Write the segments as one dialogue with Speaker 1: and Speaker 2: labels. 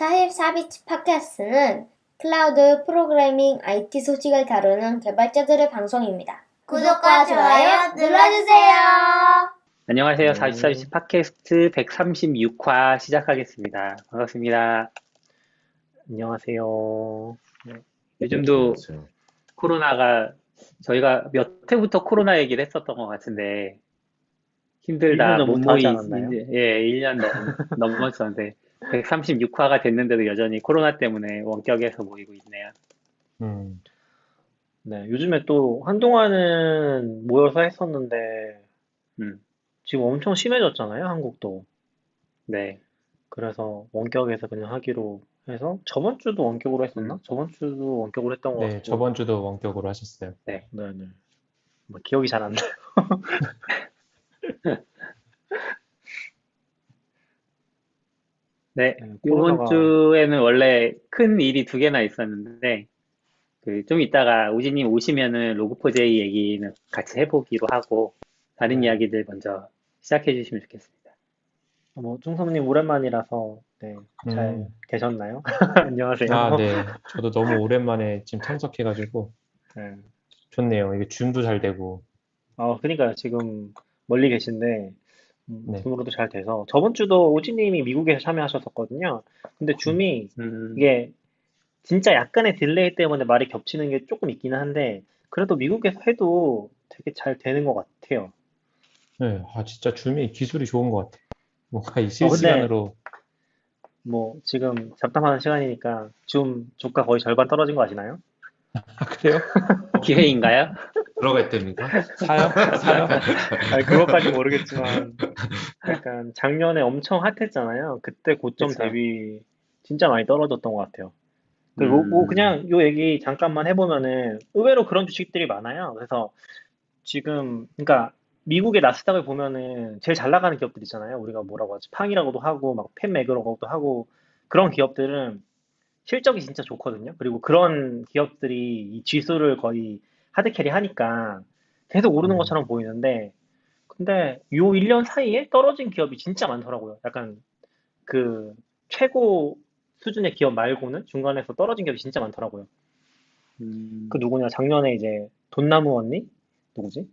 Speaker 1: 44비치 팟캐스트는 클라우드 프로그래밍 IT 소식을 다루는 개발자들의 방송입니다. 구독과 좋아요 눌러주세요.
Speaker 2: 안녕하세요.
Speaker 3: 네.
Speaker 2: 44비치 팟캐스트 136화 시작하겠습니다. 반갑습니다.
Speaker 3: 안녕하세요.
Speaker 2: 요즘도
Speaker 3: 안녕하세요.
Speaker 2: 코로나가 저희가 몇 회부터 코로나 얘기를 했었던 것 같은데 힘들다,
Speaker 3: 1년
Speaker 2: 못
Speaker 3: 전부터 하지
Speaker 2: 모이,
Speaker 3: 않았나요?
Speaker 2: 이제, 1년 넘었었는데 136화가 됐는데도 여전히 코로나 때문에 원격에서 모이고 있네요.
Speaker 3: 네, 요즘에 또 한동안은 모여서 했었는데
Speaker 2: 음,
Speaker 3: 지금 엄청 심해졌잖아요, 한국도.
Speaker 2: 네.
Speaker 3: 그래서 원격에서 그냥 하기로 해서 저번 주도 원격으로 했었나?
Speaker 2: 음,
Speaker 3: 저번 주도 원격으로 했던 것
Speaker 4: 네,
Speaker 3: 같고.
Speaker 4: 저번 주도 원격으로 하셨어요.
Speaker 2: 네.
Speaker 3: 네네. 뭐 기억이 잘 안 나요.
Speaker 2: 네.
Speaker 3: 네,
Speaker 2: 이번
Speaker 3: 코로나가
Speaker 2: 주에는 원래 큰 일이 두 개나 있었는데 좀 이따가 우진님 오시면은 로그4j 얘기는 같이 해보기로 하고, 다른
Speaker 3: 네.
Speaker 2: 이야기들 먼저 시작해 주시면 좋겠습니다.
Speaker 3: 뭐 중섭님 오랜만이라서 네, 잘
Speaker 4: 음,
Speaker 3: 계셨나요? 안녕하세요.
Speaker 4: 네. 저도 너무 오랜만에 지금 참석해가지고
Speaker 3: 네.
Speaker 4: 좋네요. 이게 줌도 잘 되고.
Speaker 3: 그러니까요. 지금 멀리 계신데
Speaker 4: 네.
Speaker 3: 줌으로도 잘 돼서 저번 주도 오지님이 미국에서 참여하셨었거든요. 근데
Speaker 4: 음,
Speaker 3: 줌이
Speaker 2: 음,
Speaker 3: 이게 진짜 약간의 딜레이 때문에 말이 겹치는 게 조금 있기는 한데 그래도 미국에서 해도 되게 잘 되는 것 같아요.
Speaker 4: 네. 진짜 줌이 기술이 좋은 것 같아요. 뭔가 이
Speaker 3: 근데
Speaker 4: 실시간으로.
Speaker 3: 뭐 지금 잡담하는 시간이니까 줌 주가 거의 절반 떨어진 거 아시나요?
Speaker 4: 그래요?
Speaker 2: 기회인가요?
Speaker 5: 들어가 있답니까?
Speaker 4: 사요? 사요?
Speaker 3: 아니 그것까지 모르겠지만 약간 작년에 엄청 핫했잖아요. 그때 고점
Speaker 2: 그쵸.
Speaker 3: 대비 진짜 많이 떨어졌던 것 같아요. 그리고 뭐
Speaker 2: 음,
Speaker 3: 그냥 요 얘기 잠깐만 해보면은 의외로 그런 주식들이 많아요. 그래서 지금 그러니까 미국의 나스닥을 보면은 제일 잘 나가는 기업들 있잖아요. 우리가 뭐라고 하지? 팡이라고도 하고 막 팬매그라고도 하고 그런 기업들은 실적이 진짜 좋거든요. 그리고 그런 기업들이 이 지수를 거의 하드캐리 하니까 계속 오르는
Speaker 4: 음,
Speaker 3: 것처럼 보이는데 근데 요 1년 사이에 떨어진 기업이 진짜 많더라고요. 약간 그 최고 수준의 기업 말고는 중간에서 떨어진 기업이 진짜 많더라고요. 그
Speaker 2: 음,
Speaker 3: 누구냐, 작년에 이제 돈나무 언니? 누구지?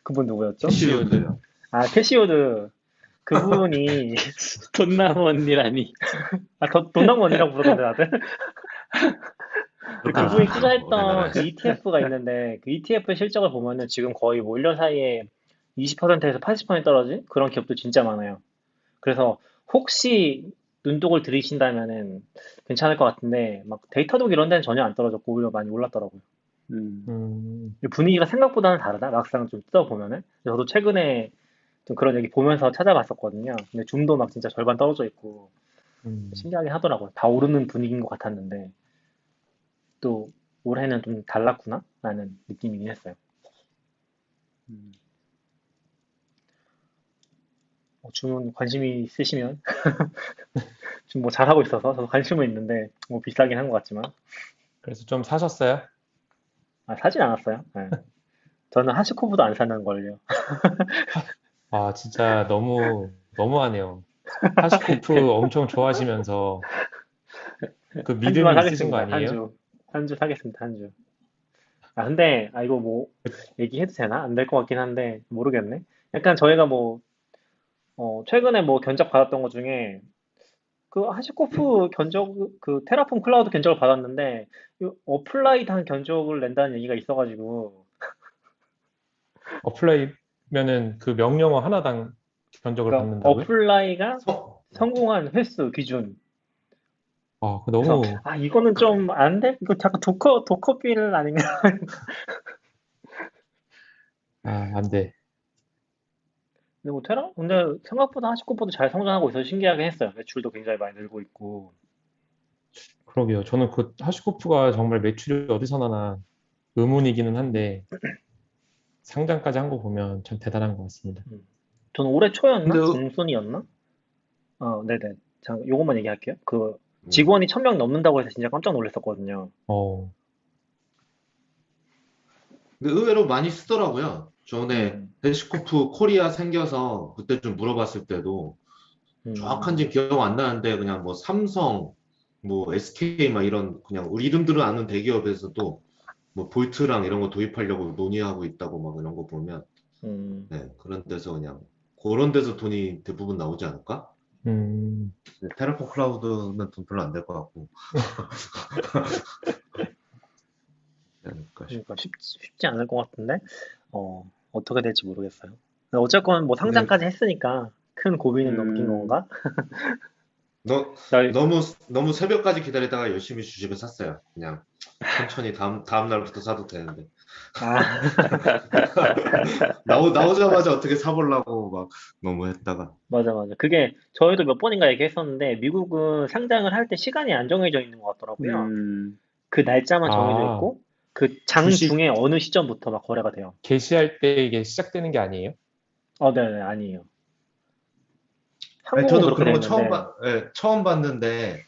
Speaker 3: 그분 누구였죠?
Speaker 4: 캐시우드.
Speaker 5: 캐시우드요.
Speaker 3: 아, 캐시오드. 그분이,
Speaker 2: 돈나무 언니라니.
Speaker 3: 돈나무 언니라고 부르던데, 다들? 근데
Speaker 5: 그렇다.
Speaker 3: 그분이 투자했던 그
Speaker 5: 우리나라에서.
Speaker 3: ETF가 있는데, 그 ETF 실적을 보면은 지금 거의 뭐 1년 사이에 20%에서 80% 떨어진 그런 기업도 진짜 많아요. 그래서 혹시 눈독을 들이신다면은 괜찮을 것 같은데, 막 데이터독 이런 데는 전혀 안 떨어졌고, 오히려 많이 올랐더라고요.
Speaker 2: 음,
Speaker 3: 분위기가 생각보다는 다르다. 막상 좀 뜯어보면은. 저도 최근에 좀 그런 얘기 보면서 찾아봤었거든요. 근데 줌도 막 진짜 절반 떨어져 있고
Speaker 4: 음,
Speaker 3: 신기하긴 하더라고요. 다 오르는 분위기인 것 같았는데 또 올해는 좀 달랐구나 라는 느낌이긴 했어요.
Speaker 2: 음.
Speaker 3: 줌은 관심이 있으시면 좀 뭐 잘하고 있어서 저도 관심은 있는데 뭐 비싸긴 한 것 같지만
Speaker 4: 그래서 좀 사셨어요?
Speaker 3: 사진 않았어요. 네. 저는 하시코브도 안 사는 걸요.
Speaker 4: 진짜 너무하네요. 하시코프 엄청 좋아하시면서 그
Speaker 3: 한 주만
Speaker 4: 믿음이 있으신 거
Speaker 3: 사겠습니다. 한
Speaker 4: 아니에요?
Speaker 3: 주. 한 주 사겠습니다. 한 주. 근데 이거 뭐 얘기해도 되나? 안 될 것 같긴 한데 모르겠네. 약간 저희가 뭐 최근에 뭐 견적 받았던 것 중에 그 하시코프 견적 그 테라폼 클라우드 견적을 받았는데 이 어플라이드한 견적을 낸다는 얘기가 있어가지고
Speaker 4: 어플라이면은 그 명령어 하나당 견적을
Speaker 3: 그러니까
Speaker 4: 받는다고요?
Speaker 3: 어플라이가
Speaker 5: 네.
Speaker 3: 성공한 횟수 기준.
Speaker 4: 그거
Speaker 3: 그래서
Speaker 4: 너무.
Speaker 3: 이거는 좀 안 돼? 이거 자꾸 도커비를 아닌가?
Speaker 4: 안 돼.
Speaker 3: 근데 뭐 근데 생각보다 하시코프도 잘 성장하고 있어서 신기하게 했어요. 매출도 굉장히 많이 늘고 있고.
Speaker 4: 그러게요. 저는 그 하시코프가 정말 매출이 어디서 나나 의문이기는 한데 상장까지 한 거 보면 참 대단한 것 같습니다.
Speaker 3: 저는 올해
Speaker 5: 근데,
Speaker 3: 초였나? 중순이었나? 네네. 자, 요것만 얘기할게요. 그
Speaker 5: 네.
Speaker 3: 직원이 1000명 넘는다고 해서 진짜 깜짝 놀랐었거든요.
Speaker 4: 어,
Speaker 5: 근데 의외로 많이 쓰더라고요. 전에
Speaker 3: 음,
Speaker 5: 대시코프 코리아 생겨서 그때 좀 물어봤을 때도 정확한지 기억 안 나는데 그냥 뭐 삼성, 뭐 SK 막 이런 그냥 우리 이름들은 아는 대기업에서도 뭐 볼트랑 이런 거 도입하려고 논의하고 있다고 막 이런 거 보면
Speaker 3: 음,
Speaker 5: 네, 그런 데서 그냥 그런 데서 돈이 대부분 나오지 않을까?
Speaker 4: 음,
Speaker 5: 네, 테라폼 클라우드는 돈 별로 안 될 것 같고 않을까 싶.
Speaker 3: 그러니까 쉽지 않을 것 같은데, 어떻게 될지 모르겠어요. 근데 어쨌건 뭐
Speaker 5: 근데
Speaker 3: 상장까지 했으니까 큰 고비는 넘긴
Speaker 2: 음,
Speaker 3: 건가?
Speaker 5: 너
Speaker 2: 저희,
Speaker 5: 너무 새벽까지 기다리다가 열심히 주식을 샀어요. 그냥 천천히 다음 날부터 사도 되는데
Speaker 3: 아,
Speaker 5: 나오자마자 어떻게 사보려고 막 너무 했다가
Speaker 3: 맞아, 맞아. 그게 저희도 몇 번인가 얘기했었는데, 미국은 상장을 할 때 시간이 안 정해져 있는 것 같더라고요.
Speaker 2: 음,
Speaker 3: 그 날짜만 정해져
Speaker 4: 아,
Speaker 3: 있고, 그 장
Speaker 4: 주식
Speaker 3: 중에 어느 시점부터 막 거래가 돼요.
Speaker 4: 게시할 때 이게 시작되는 게 아니에요?
Speaker 3: 네네, 아니에요.
Speaker 5: 아니
Speaker 3: 한국은
Speaker 5: 저도
Speaker 3: 그렇게 돼
Speaker 5: 그런 거
Speaker 3: 있는데,
Speaker 5: 처음 봤는데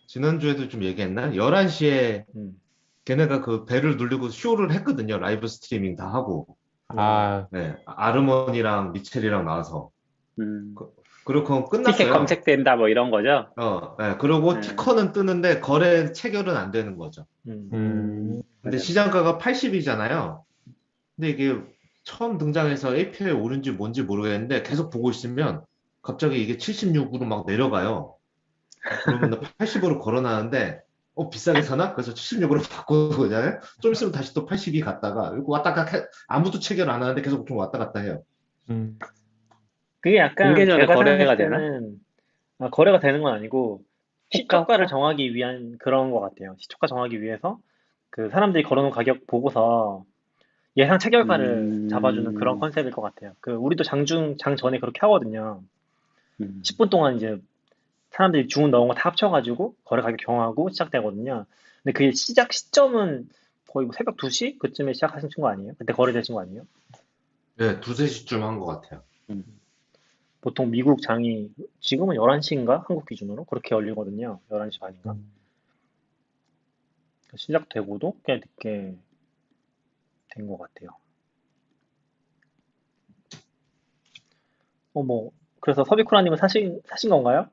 Speaker 5: 지난주에도 좀 얘기했나? 11시에
Speaker 3: 음,
Speaker 5: 걔네가 그 벨을 누르고 쇼를 했거든요. 라이브 스트리밍 다 하고.
Speaker 3: 음,
Speaker 4: 아,
Speaker 5: 네, 아르몬이랑 미첼이랑 나와서.
Speaker 2: 음.
Speaker 5: 그, 그리고
Speaker 2: 티켓
Speaker 5: 끝났어요.
Speaker 2: 검색된다 뭐 이런 거죠?
Speaker 5: 네, 그리고
Speaker 2: 네.
Speaker 5: 티커는 뜨는데 거래 체결은 안 되는 거죠. 근데
Speaker 2: 맞아.
Speaker 5: 시장가가 80이잖아요. 근데 이게 처음 등장해서 API에 오른지 뭔지 모르겠는데 계속 보고 있으면 갑자기 이게 76으로 막 내려가요. 그러면 80으로 걸어놨는데 비싸게 사나? 그래서 76으로 바꾸고 그냥 좀 있으면 다시 또 82 갔다가 이거 왔다 갔다 아무도 체결 안 하는데 계속 좀 왔다 갔다 해요.
Speaker 4: 음,
Speaker 3: 그게 약간
Speaker 2: 공개전에
Speaker 3: 제가
Speaker 2: 거래가
Speaker 3: 생각했을
Speaker 2: 되나?
Speaker 3: 때는 거래가 되는 건 아니고
Speaker 2: 호가,
Speaker 3: 시초가를
Speaker 2: 호가?
Speaker 3: 정하기 위한 그런 것 같아요. 시초가 정하기 위해서 그 사람들이 걸어놓은 가격 보고서 예상 체결가를 잡아주는 그런
Speaker 2: 음,
Speaker 3: 컨셉일 것 같아요. 그 우리도 장 전에 그렇게 하거든요.
Speaker 2: 음,
Speaker 3: 10분 동안 이제 사람들이 주문 넣은 거 다 합쳐가지고 거래 가격 정하고 시작되거든요. 근데 그 시작 시점은 거의 뭐 새벽 2시 그쯤에 시작하신 거 아니에요? 그때 거래되신 거 아니에요?
Speaker 5: 네, 두세 시쯤 한 것 같아요.
Speaker 2: 음.
Speaker 3: 보통 미국 장이 지금은 11시인가? 한국 기준으로? 그렇게 열리거든요. 11시 반인가?
Speaker 4: 음.
Speaker 3: 시작되고도 꽤 늦게 된 것 같아요. 뭐, 그래서 서비쿠라님은 사신 건가요?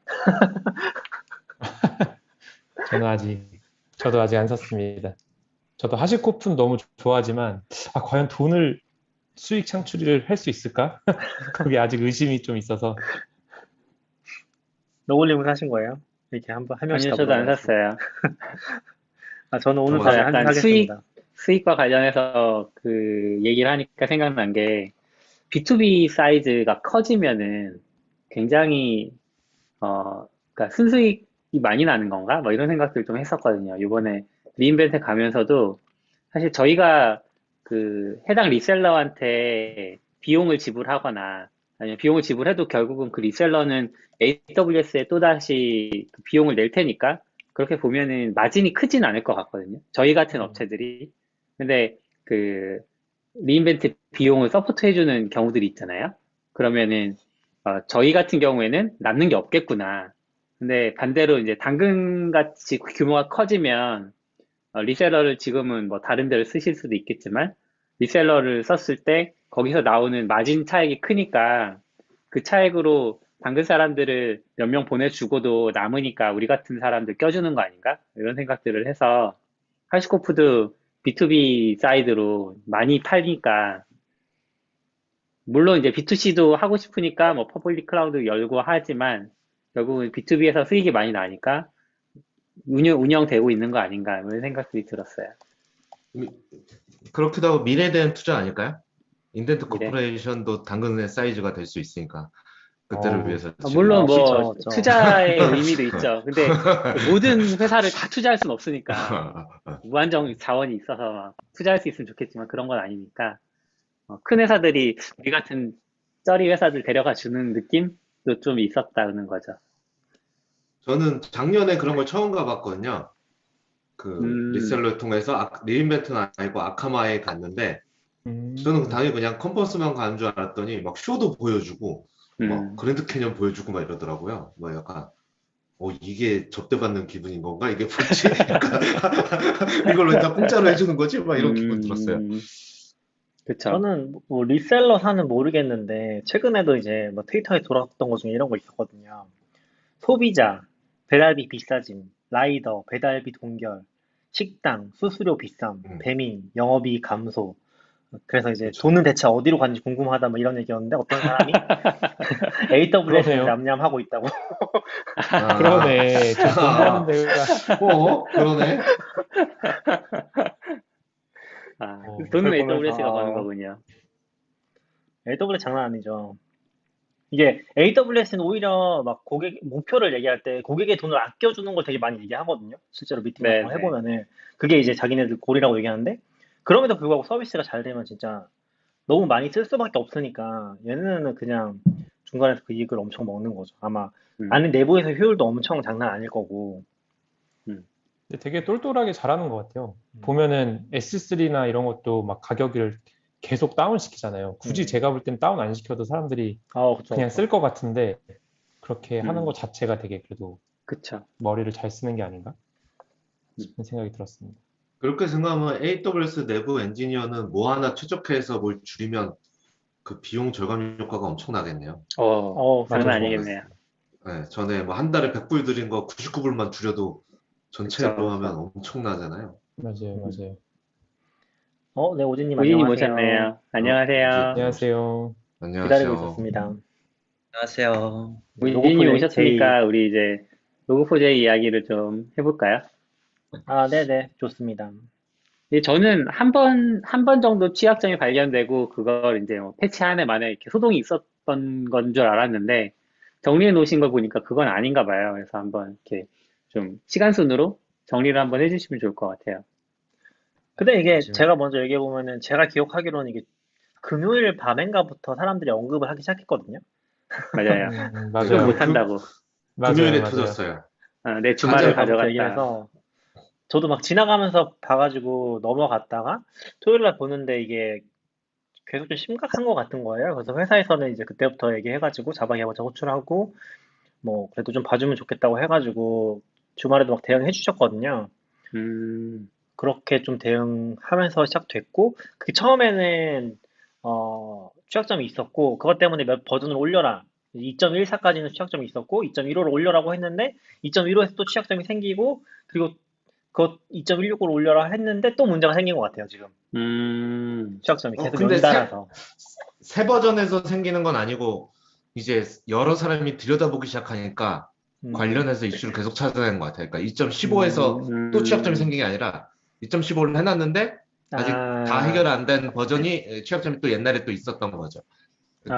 Speaker 4: 저는 아직, 저도 아직 안 샀습니다. 저도 하시코픈 너무 좋아하지만, 과연 돈을 수익 창출을 할 수 있을까? 그게 아직 의심이 좀 있어서.
Speaker 3: 너굴님은 사신 거예요? 이렇게 한 명씩
Speaker 2: 아니요,
Speaker 3: 다
Speaker 2: 저도 안
Speaker 3: 물어봐야지.
Speaker 2: 샀어요.
Speaker 3: 저는 오늘
Speaker 5: 저거
Speaker 2: 저
Speaker 3: 밤에
Speaker 5: 사-
Speaker 3: 한 주
Speaker 2: 약간
Speaker 3: 사겠습니다.
Speaker 2: 수익과 관련해서 그 얘기를 하니까 생각난 게 B2B 사이즈가 커지면은 굉장히 그러니까 순수익이 많이 나는 건가? 뭐 이런 생각들 좀 했었거든요. 이번에 리인벤트 가면서도 사실 저희가 그 해당 리셀러한테 비용을 지불하거나 아니면 비용을 지불해도 결국은 그 리셀러는 AWS에 또다시 그 비용을 낼 테니까 그렇게 보면은 마진이 크진 않을 것 같거든요. 저희 같은
Speaker 3: 음,
Speaker 2: 업체들이. 근데 그 리인벤트 비용을 서포트해주는 경우들이 있잖아요. 그러면은 저희 같은 경우에는 남는 게 없겠구나. 근데 반대로 이제 당근같이 규모가 커지면 리셀러를 지금은 뭐 다른 데를 쓰실 수도 있겠지만 리셀러를 썼을 때 거기서 나오는 마진 차익이 크니까 그 차익으로 당근 사람들을 몇 명 보내주고도 남으니까 우리 같은 사람들 껴주는 거 아닌가? 이런 생각들을 해서 하시코프도 B2B 사이드로 많이 팔니까 물론 이제 B2C도 하고 싶으니까 뭐 퍼블릭 클라우드 열고 하지만 결국은 B2B에서 수익이 많이 나니까 운영되고 있는 거 아닌가 이런 생각들이 들었어요.
Speaker 5: 미- 그렇기도 하고 미래에 대한 투자 아닐까요? 인덴트
Speaker 2: 미래.
Speaker 5: 코퍼레이션도 당근의 사이즈가 될 수 있으니까 그때를
Speaker 4: 어,
Speaker 5: 위해서
Speaker 2: 물론
Speaker 5: 지금
Speaker 2: 뭐
Speaker 3: 그쵸, 그쵸.
Speaker 2: 투자의 의미도 있죠. 근데 모든 회사를 다 투자할 수는 없으니까 무한정 자원이 있어서 막 투자할 수 있으면 좋겠지만 그런 건 아니니까 큰 회사들이 우리 같은 쩌리 회사들 데려가 주는 느낌도 좀 있었다는 거죠.
Speaker 5: 저는 작년에 그런 걸 처음 가봤거든요. 그
Speaker 2: 음,
Speaker 5: 리셀러 통해서 리인벤트는 아니고 아카마에 갔는데 저는
Speaker 4: 음,
Speaker 5: 당연히 그냥 컨퍼스만 가는 줄 알았더니 막 쇼도 보여주고 막
Speaker 2: 음,
Speaker 5: 그랜드 캐년 보여주고 막 이러더라고요. 뭐 약간 이게 접대받는 기분인 건가? 이게 뭐지? 약간 이걸 왜 다 공짜로 해주는 거지? 막 이런 기분 들었어요.
Speaker 2: 음, 그쵸.
Speaker 3: 저는 뭐 리셀러 사는 모르겠는데 최근에도 이제 뭐 트위터에 돌았던 것 중에 이런 거 있었거든요. 소비자, 배달비 비싸짐, 라이더, 배달비 동결, 식당, 수수료 비쌈, 배민, 영업이익 감소. 그래서 이제
Speaker 5: 그렇죠.
Speaker 3: 돈은 대체 어디로 갔는지 궁금하다 뭐 이런 얘기였는데 어떤 사람이 AWS에
Speaker 4: 그러네요.
Speaker 3: 냠냠하고 있다고.
Speaker 5: 아,
Speaker 4: 그러네. 저 돈 버는 데가.
Speaker 5: 그러네.
Speaker 2: 돈은
Speaker 3: 그걸
Speaker 2: AWS가
Speaker 3: 보면서
Speaker 2: 버는 거군요.
Speaker 3: AWS 장난 아니죠. 이게 AWS는 오히려 막 고객 목표를 얘기할 때 고객의 돈을 아껴주는 걸 되게 많이 얘기하거든요. 실제로 미팅 같은 거
Speaker 2: 네네.
Speaker 3: 해보면은 그게 이제 자기네들 골이라고 얘기하는데 그럼에도 불구하고 서비스가 잘 되면 진짜 너무 많이 쓸 수밖에 없으니까 얘네는 그냥 중간에서 그 이익을 엄청 먹는 거죠. 아마
Speaker 2: 음,
Speaker 3: 안에 내부에서 효율도 엄청 장난 아닐 거고.
Speaker 4: 근데 되게 똘똘하게 잘하는 것 같아요. 보면은 S3나 이런 것도 막 가격을 계속 다운 시키잖아요. 굳이 제가 볼 땐 다운 안 시켜도 사람들이
Speaker 3: 그쵸,
Speaker 4: 그냥
Speaker 3: 그쵸.
Speaker 4: 쓸 것 같은데 그렇게 하는
Speaker 2: 음.
Speaker 4: 것 자체가 되게 그래도
Speaker 2: 그쵸.
Speaker 4: 머리를 잘 쓰는 게 아닌가 싶은 생각이 들었습니다.
Speaker 5: 그렇게 생각하면 AWS 내부 엔지니어는 뭐 하나 최적화해서 뭘 줄이면 그 비용 절감 효과가 엄청나겠네요.
Speaker 2: 장난
Speaker 3: 맞아요.
Speaker 2: 아니겠네요.
Speaker 5: 네, 전에 뭐 한 달에 100불 들인 거 99불만 줄여도 전체로
Speaker 2: 그쵸.
Speaker 5: 하면 엄청나잖아요.
Speaker 4: 맞아요, 맞아요.
Speaker 3: 네, 오진님
Speaker 2: 우진님
Speaker 3: 안녕하세요.
Speaker 2: 오셨네요. 안녕하세요.
Speaker 4: 안녕하세요.
Speaker 3: 기다리고
Speaker 5: 안녕하세요.
Speaker 3: 있었습니다.
Speaker 6: 안녕하세요.
Speaker 2: 우진님
Speaker 3: 로고4j.
Speaker 2: 오셨으니까 우리 이제 로그4j 이야기를 좀 해볼까요?
Speaker 3: 네네, 좋습니다.
Speaker 2: 저는 한 번 정도 취약점이 발견되고 그걸 이제 뭐 패치 한 해 만에 이렇게 소동이 있었던 건 줄 알았는데 정리해 놓으신 걸 보니까 그건 아닌가 봐요. 그래서 한번 이렇게 좀 시간 순으로 정리를 한번 해주시면 좋을 것 같아요.
Speaker 3: 근데 이게
Speaker 6: 맞아요.
Speaker 3: 제가 먼저 얘기해보면은 제가 기억하기로는 이게 금요일 밤인가부터 사람들이 언급을 하기 시작했거든요.
Speaker 2: 맞아요. 좀
Speaker 4: 맞아요.
Speaker 2: 못한다고.
Speaker 5: 금요일에
Speaker 4: 맞아요.
Speaker 5: 터졌어요.
Speaker 2: 내 주말을
Speaker 5: 가져가-
Speaker 3: 그때부터 얘기를
Speaker 2: 가져갔다.
Speaker 3: 해서 저도 막 지나가면서 봐가지고 넘어갔다가 토요일날 보는데 이게 계속 좀 심각한 것 같은 거예요. 그래서 회사에서는 이제 그때부터 얘기해가지고 자바 개발자 호출하고 뭐 그래도 좀 봐주면 좋겠다고 해가지고 주말에도 막 대응해 주셨거든요. 그렇게 좀 대응하면서 시작됐고 그게 처음에는 취약점이 있었고 그것 때문에 몇 버전을 올려라 2.14까지는 취약점이 있었고 2.15로 올려라고 했는데 2.15에서 또 취약점이 생기고 그리고 그것 2.16으로 올려라 했는데 또 문제가 생긴 것 같아요 지금 취약점이 계속
Speaker 5: 근데
Speaker 3: 연달아서
Speaker 5: 새 버전에서 생기는 건 아니고 이제 여러 사람이 들여다보기 시작하니까 관련해서 이슈를 계속 찾아내는 것 같아요. 그러니까 2.15에서 또 취약점이 생긴 게 아니라 2.15를 해놨는데 아직 다 해결 안 된 버전이 취약점이 또 옛날에 또 있었던 거죠.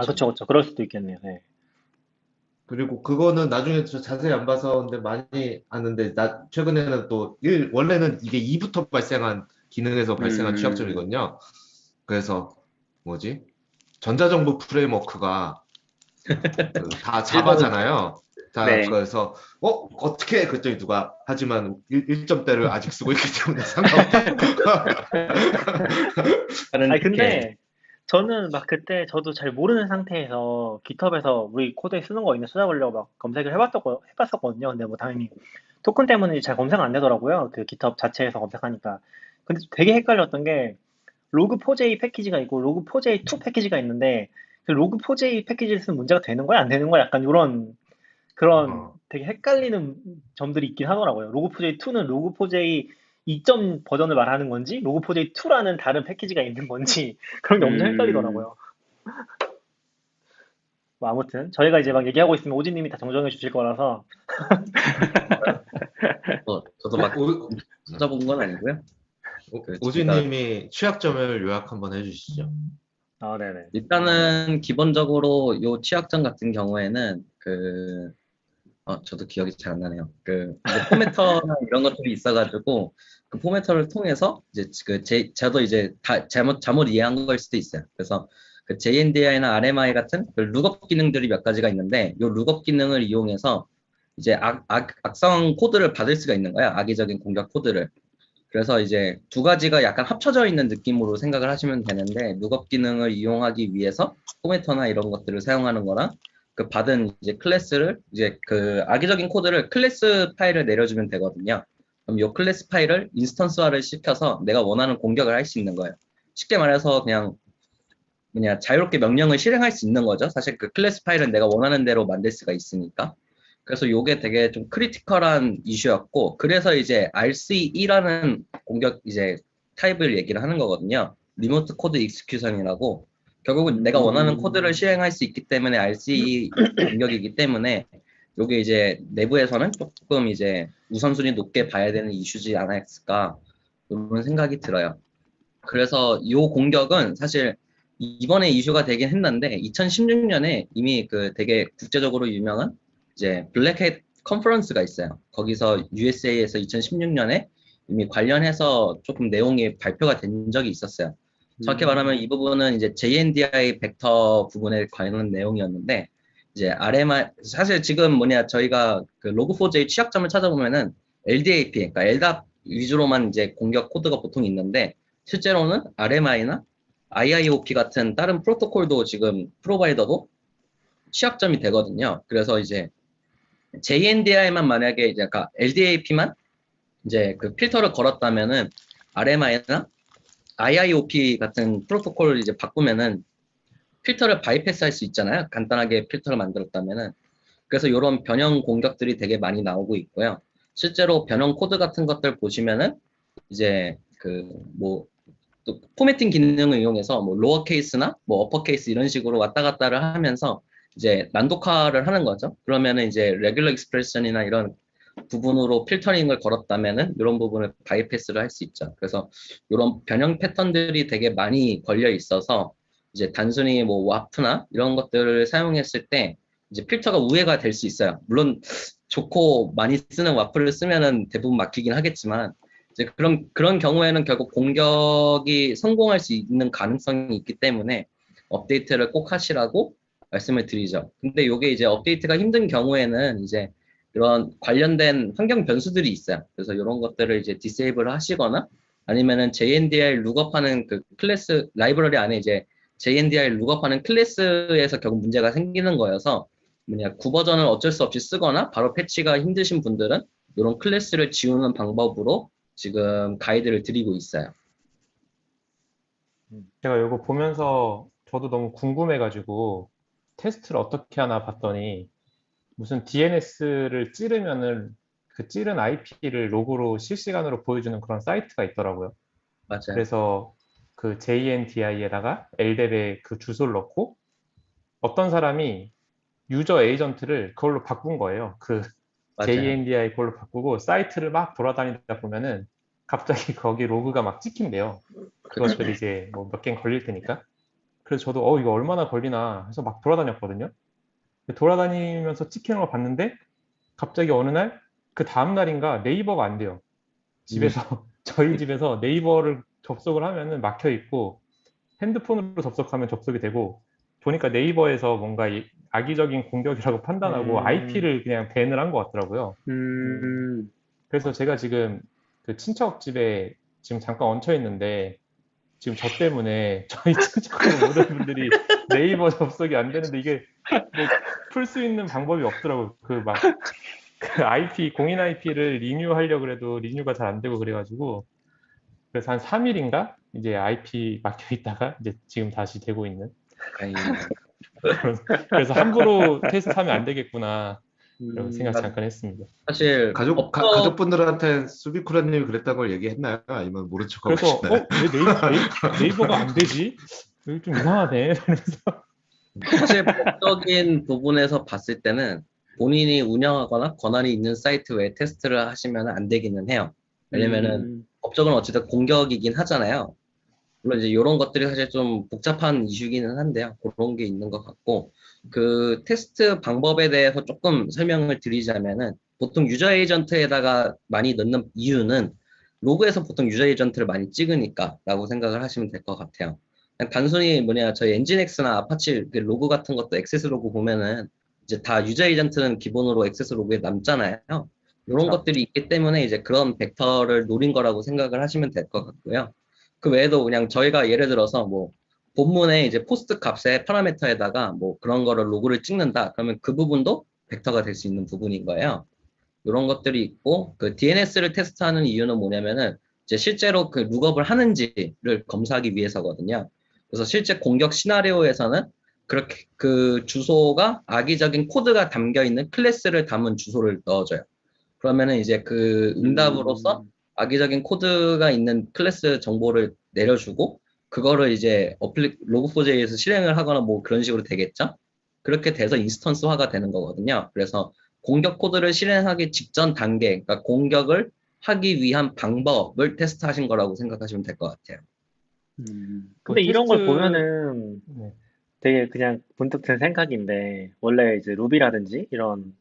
Speaker 3: 그쵸. 그럴 수도 있겠네요. 네.
Speaker 5: 그리고 그거는 나중에 저 자세히 안 봐서 근데 많이 아는데 최근에는 또 원래는 이게 2부터 발생한 기능에서 발생한 취약점이거든요. 그래서 뭐지? 전자정보 프레임워크가 다 자바잖아요.
Speaker 2: 네.
Speaker 5: 그래서 어떻게 그랬더니 누가 하지만 1점대를 아직 쓰고 있기 때문에 상관없다.
Speaker 3: 아니 근데 저는 막 그때 저도 잘 모르는 상태에서 GitHub에서 우리 코드에 쓰는 거 있나 찾아보려고 막 검색을 해봤었거든요. 근데 뭐 당연히 토큰 때문에 잘 검색 안 되더라고요. 그 GitHub 자체에서 검색하니까. 근데 되게 헷갈렸던 게 log4j 패키지가 있고 log4j2 패키지가 있는데 그 log4j 패키지를 쓰면 문제가 되는 거야 안 되는 거야 약간 이런 그런 되게 헷갈리는 점들이 있긴 하더라고요. log4j2는 log4j 2점 버전을 말하는 건지 log4j2라는 다른 패키지가 있는 건지 그런 게 엄청 헷갈리더라고요. 뭐 아무튼 저희가 이제 막 얘기하고 있으면 오진님이 다 정정해 주실 거라서
Speaker 6: 저도 막 찾아본 건 아니고요.
Speaker 5: 오진님이 취약점을 요약 한번 해주시죠.
Speaker 3: 네네.
Speaker 6: 일단은 기본적으로 요 취약점 같은 경우에는 저도 기억이 잘 안 나네요. 이제 포메터나 이런 것들이 있어가지고 그 포메터를 통해서 이제 저도 이제 다 잘못 이해한 걸 수도 있어요. 그래서 그 JNDI나 RMI 같은 그 룩업 기능들이 몇 가지가 있는데 요 룩업 기능을 이용해서 이제 악성 코드를 받을 수가 있는 거야. 악의적인 공격 코드를. 그래서 이제 두 가지가 약간 합쳐져 있는 느낌으로 생각을 하시면 되는데 룩업 기능을 이용하기 위해서 포메터나 이런 것들을 사용하는 거랑 그 받은 이제 클래스를 이제 그 악의적인 코드를 클래스 파일을 내려주면 되거든요. 그럼 이 클래스 파일을 인스턴스화를 시켜서 내가 원하는 공격을 할 수 있는 거예요. 쉽게 말해서 그냥 자유롭게 명령을 실행할 수 있는 거죠. 사실 그 클래스 파일은 내가 원하는 대로 만들 수가 있으니까. 그래서 요게 되게 좀 크리티컬한 이슈였고, 그래서 이제 RCE라는 공격 이제 타입을 얘기를 하는 거거든요. 리모트 코드 익스큐션이라고. 결국은 내가 원하는 코드를 실행할 수 있기 때문에 RCE 공격이기 때문에 요게 이제 내부에서는 조금 이제 우선순위 높게 봐야 되는 이슈지 않았을까 이런 생각이 들어요. 그래서 요 공격은 사실 이번에 이슈가 되긴 했는데 2016년에 이미 그 되게 국제적으로 유명한 이제 블랙햇 컨퍼런스가 있어요. 거기서 USA에서 2016년에 이미 관련해서 조금 내용이 발표가 된 적이 있었어요. 정확히 말하면 이 부분은 이제 JNDI 벡터 부분에 관한 내용이었는데 이제 RMI 사실 지금 저희가 그 log4j 취약점을 찾아보면은 LDAP 그러니까 LDAP 위주로만 이제 공격 코드가 보통 있는데 실제로는 RMI나 IIOP 같은 다른 프로토콜도 지금 프로바이더도 취약점이 되거든요. 그래서 이제 JNDI만 만약에 이제 아까 LDAP만 이제 그 필터를 걸었다면은 RMI나 IIOP 같은 프로토콜을 이제 바꾸면은 필터를 바이패스 할 수 있잖아요. 간단하게 필터를 만들었다면은. 그래서 이런 변형 공격들이 되게 많이 나오고 있고요. 실제로 변형 코드 같은 것들 보시면은 이제 또 포매팅 기능을 이용해서 로어 케이스나 어퍼 케이스 이런 식으로 왔다 갔다를 하면서 이제 난독화를 하는 거죠. 그러면은 이제 레귤러 익스프레션이나 이런 부분으로 필터링을 걸었다면은 이런 부분을 바이패스를 할 수 있죠. 그래서 이런 변형 패턴들이 되게 많이 걸려 있어서 이제 단순히 와프나 이런 것들을 사용했을 때 이제 필터가 우회가 될 수 있어요. 물론 좋고 많이 쓰는 와플을 쓰면은 대부분 막히긴 하겠지만 이제 그런 경우에는 결국 공격이 성공할 수 있는 가능성이 있기 때문에 업데이트를 꼭 하시라고 말씀을 드리죠. 근데 이게 이제 업데이트가 힘든 경우에는 이제 이런 관련된 환경 변수들이 있어요. 그래서 이런 것들을 이제 디세이블 하시거나 아니면은 JNDI 룩업하는 그 클래스 라이브러리 안에 이제 JNDI 룩업하는 클래스에서 결국 문제가 생기는 거여서 9버전을 어쩔 수 없이 쓰거나 바로 패치가 힘드신 분들은 이런 클래스를 지우는 방법으로 지금 가이드를 드리고 있어요.
Speaker 4: 제가 이거 보면서 저도 너무 궁금해가지고 테스트를 어떻게 하나 봤더니 무슨 DNS를 찌르면은 그 찌른 IP를 로그로 실시간으로 보여주는 그런 사이트가 있더라고요.
Speaker 6: 맞아요.
Speaker 4: 그래서 그 JNDI에다가 LDAP의 그 주소를 넣고 어떤 사람이 유저 에이전트를 그걸로 바꾼 거예요. 그
Speaker 6: 맞아요.
Speaker 4: JNDI 그걸로 바꾸고 사이트를 막 돌아다니다 보면은 갑자기 거기 로그가 막 찍힌대요. 그것들이 이제 몇 개는 걸릴 테니까. 그래서 저도 이거 얼마나 걸리나 해서 막 돌아다녔거든요. 돌아다니면서 찍히는 걸 봤는데 갑자기 어느 날 그 다음 날인가 네이버가 안 돼요. 집에서 저희 집에서 네이버를 접속을 하면은 막혀 있고 핸드폰으로 접속하면 접속이 되고 보니까 네이버에서 뭔가 악의적인 공격이라고 판단하고 IP를 그냥 밴을 한 것 같더라고요. 그래서 제가 지금 그 친척 집에 지금 잠깐 얹혀 있는데 지금 저 때문에 저희 친척 모든 분들이 네이버 접속이 안 되는데 이게 풀 수 있는 방법이 없더라고요. 그 IP 공인 IP를 리뉴하려고 그래도 리뉴가 잘 안 되고 그래가지고 그래서 한 3일인가 이제 IP 막혀 있다가 이제 지금 다시 되고 있는. 그래서 함부로 테스트하면 안 되겠구나 이런 생각 잠깐 했습니다.
Speaker 6: 사실
Speaker 5: 가족분들한테 수비쿠라님이 그랬다는 걸 얘기했나요? 아니면 모른 척하고
Speaker 4: 그래서
Speaker 5: 계시나요?
Speaker 4: 왜 네이버가 안 되지? 여기 좀 이상하네.
Speaker 6: 사실 법적인 부분에서 봤을 때는 본인이 운영하거나 권한이 있는 사이트 외에 테스트를 하시면 안 되기는 해요. 왜냐면은 법적은 어쨌든 공격이긴 하잖아요. 물론 이제 이런 것들이 사실 좀 복잡한 이슈기는 한데요. 그런 게 있는 것 같고 그 테스트 방법에 대해서 조금 설명을 드리자면은 보통 유저 에이전트에다가 많이 넣는 이유는 로그에서 보통 유저 에이전트를 많이 찍으니까 라고 생각을 하시면 될 것 같아요. 그냥 단순히 저희 엔진엑스나 아파치 로그 같은 것도 액세스 로그 보면은 이제 다 유저 에이전트는 기본으로 액세스 로그에 남잖아요. 이런
Speaker 4: 그렇죠.
Speaker 6: 것들이 있기 때문에 이제 그런 벡터를 노린 거라고 생각을 하시면 될 것 같고요. 그 외에도 그냥 저희가 예를 들어서 본문에 이제 포스트 값의 파라미터에다가 그런 거를 로그를 찍는다. 그러면 그 부분도 벡터가 될 수 있는 부분인 거예요. 이런 것들이 있고 그 DNS를 테스트하는 이유는 뭐냐면은 이제 실제로 그 룩업을 하는지를 검사하기 위해서거든요. 그래서 실제 공격 시나리오에서는 그렇게 그 주소가 악의적인 코드가 담겨 있는 클래스를 담은 주소를 넣어줘요. 그러면은 이제 그 응답으로서 악의적인 코드가 있는 클래스 정보를 내려주고 그거를 이제 log4j에서 실행을 하거나 뭐 그런 식으로 되겠죠? 그렇게 돼서 인스턴스화가 되는 거거든요. 그래서 공격 코드를 실행하기 직전 단계, 그러니까 공격을 하기 위한 방법을 테스트하신 거라고 생각하시면 될 것 같아요.
Speaker 3: 근데 이런 걸
Speaker 4: 테스트,
Speaker 3: 보면은
Speaker 4: 네.
Speaker 3: 되게 그냥 문득 든 생각인데, 원래 이제 루비라든지 이런,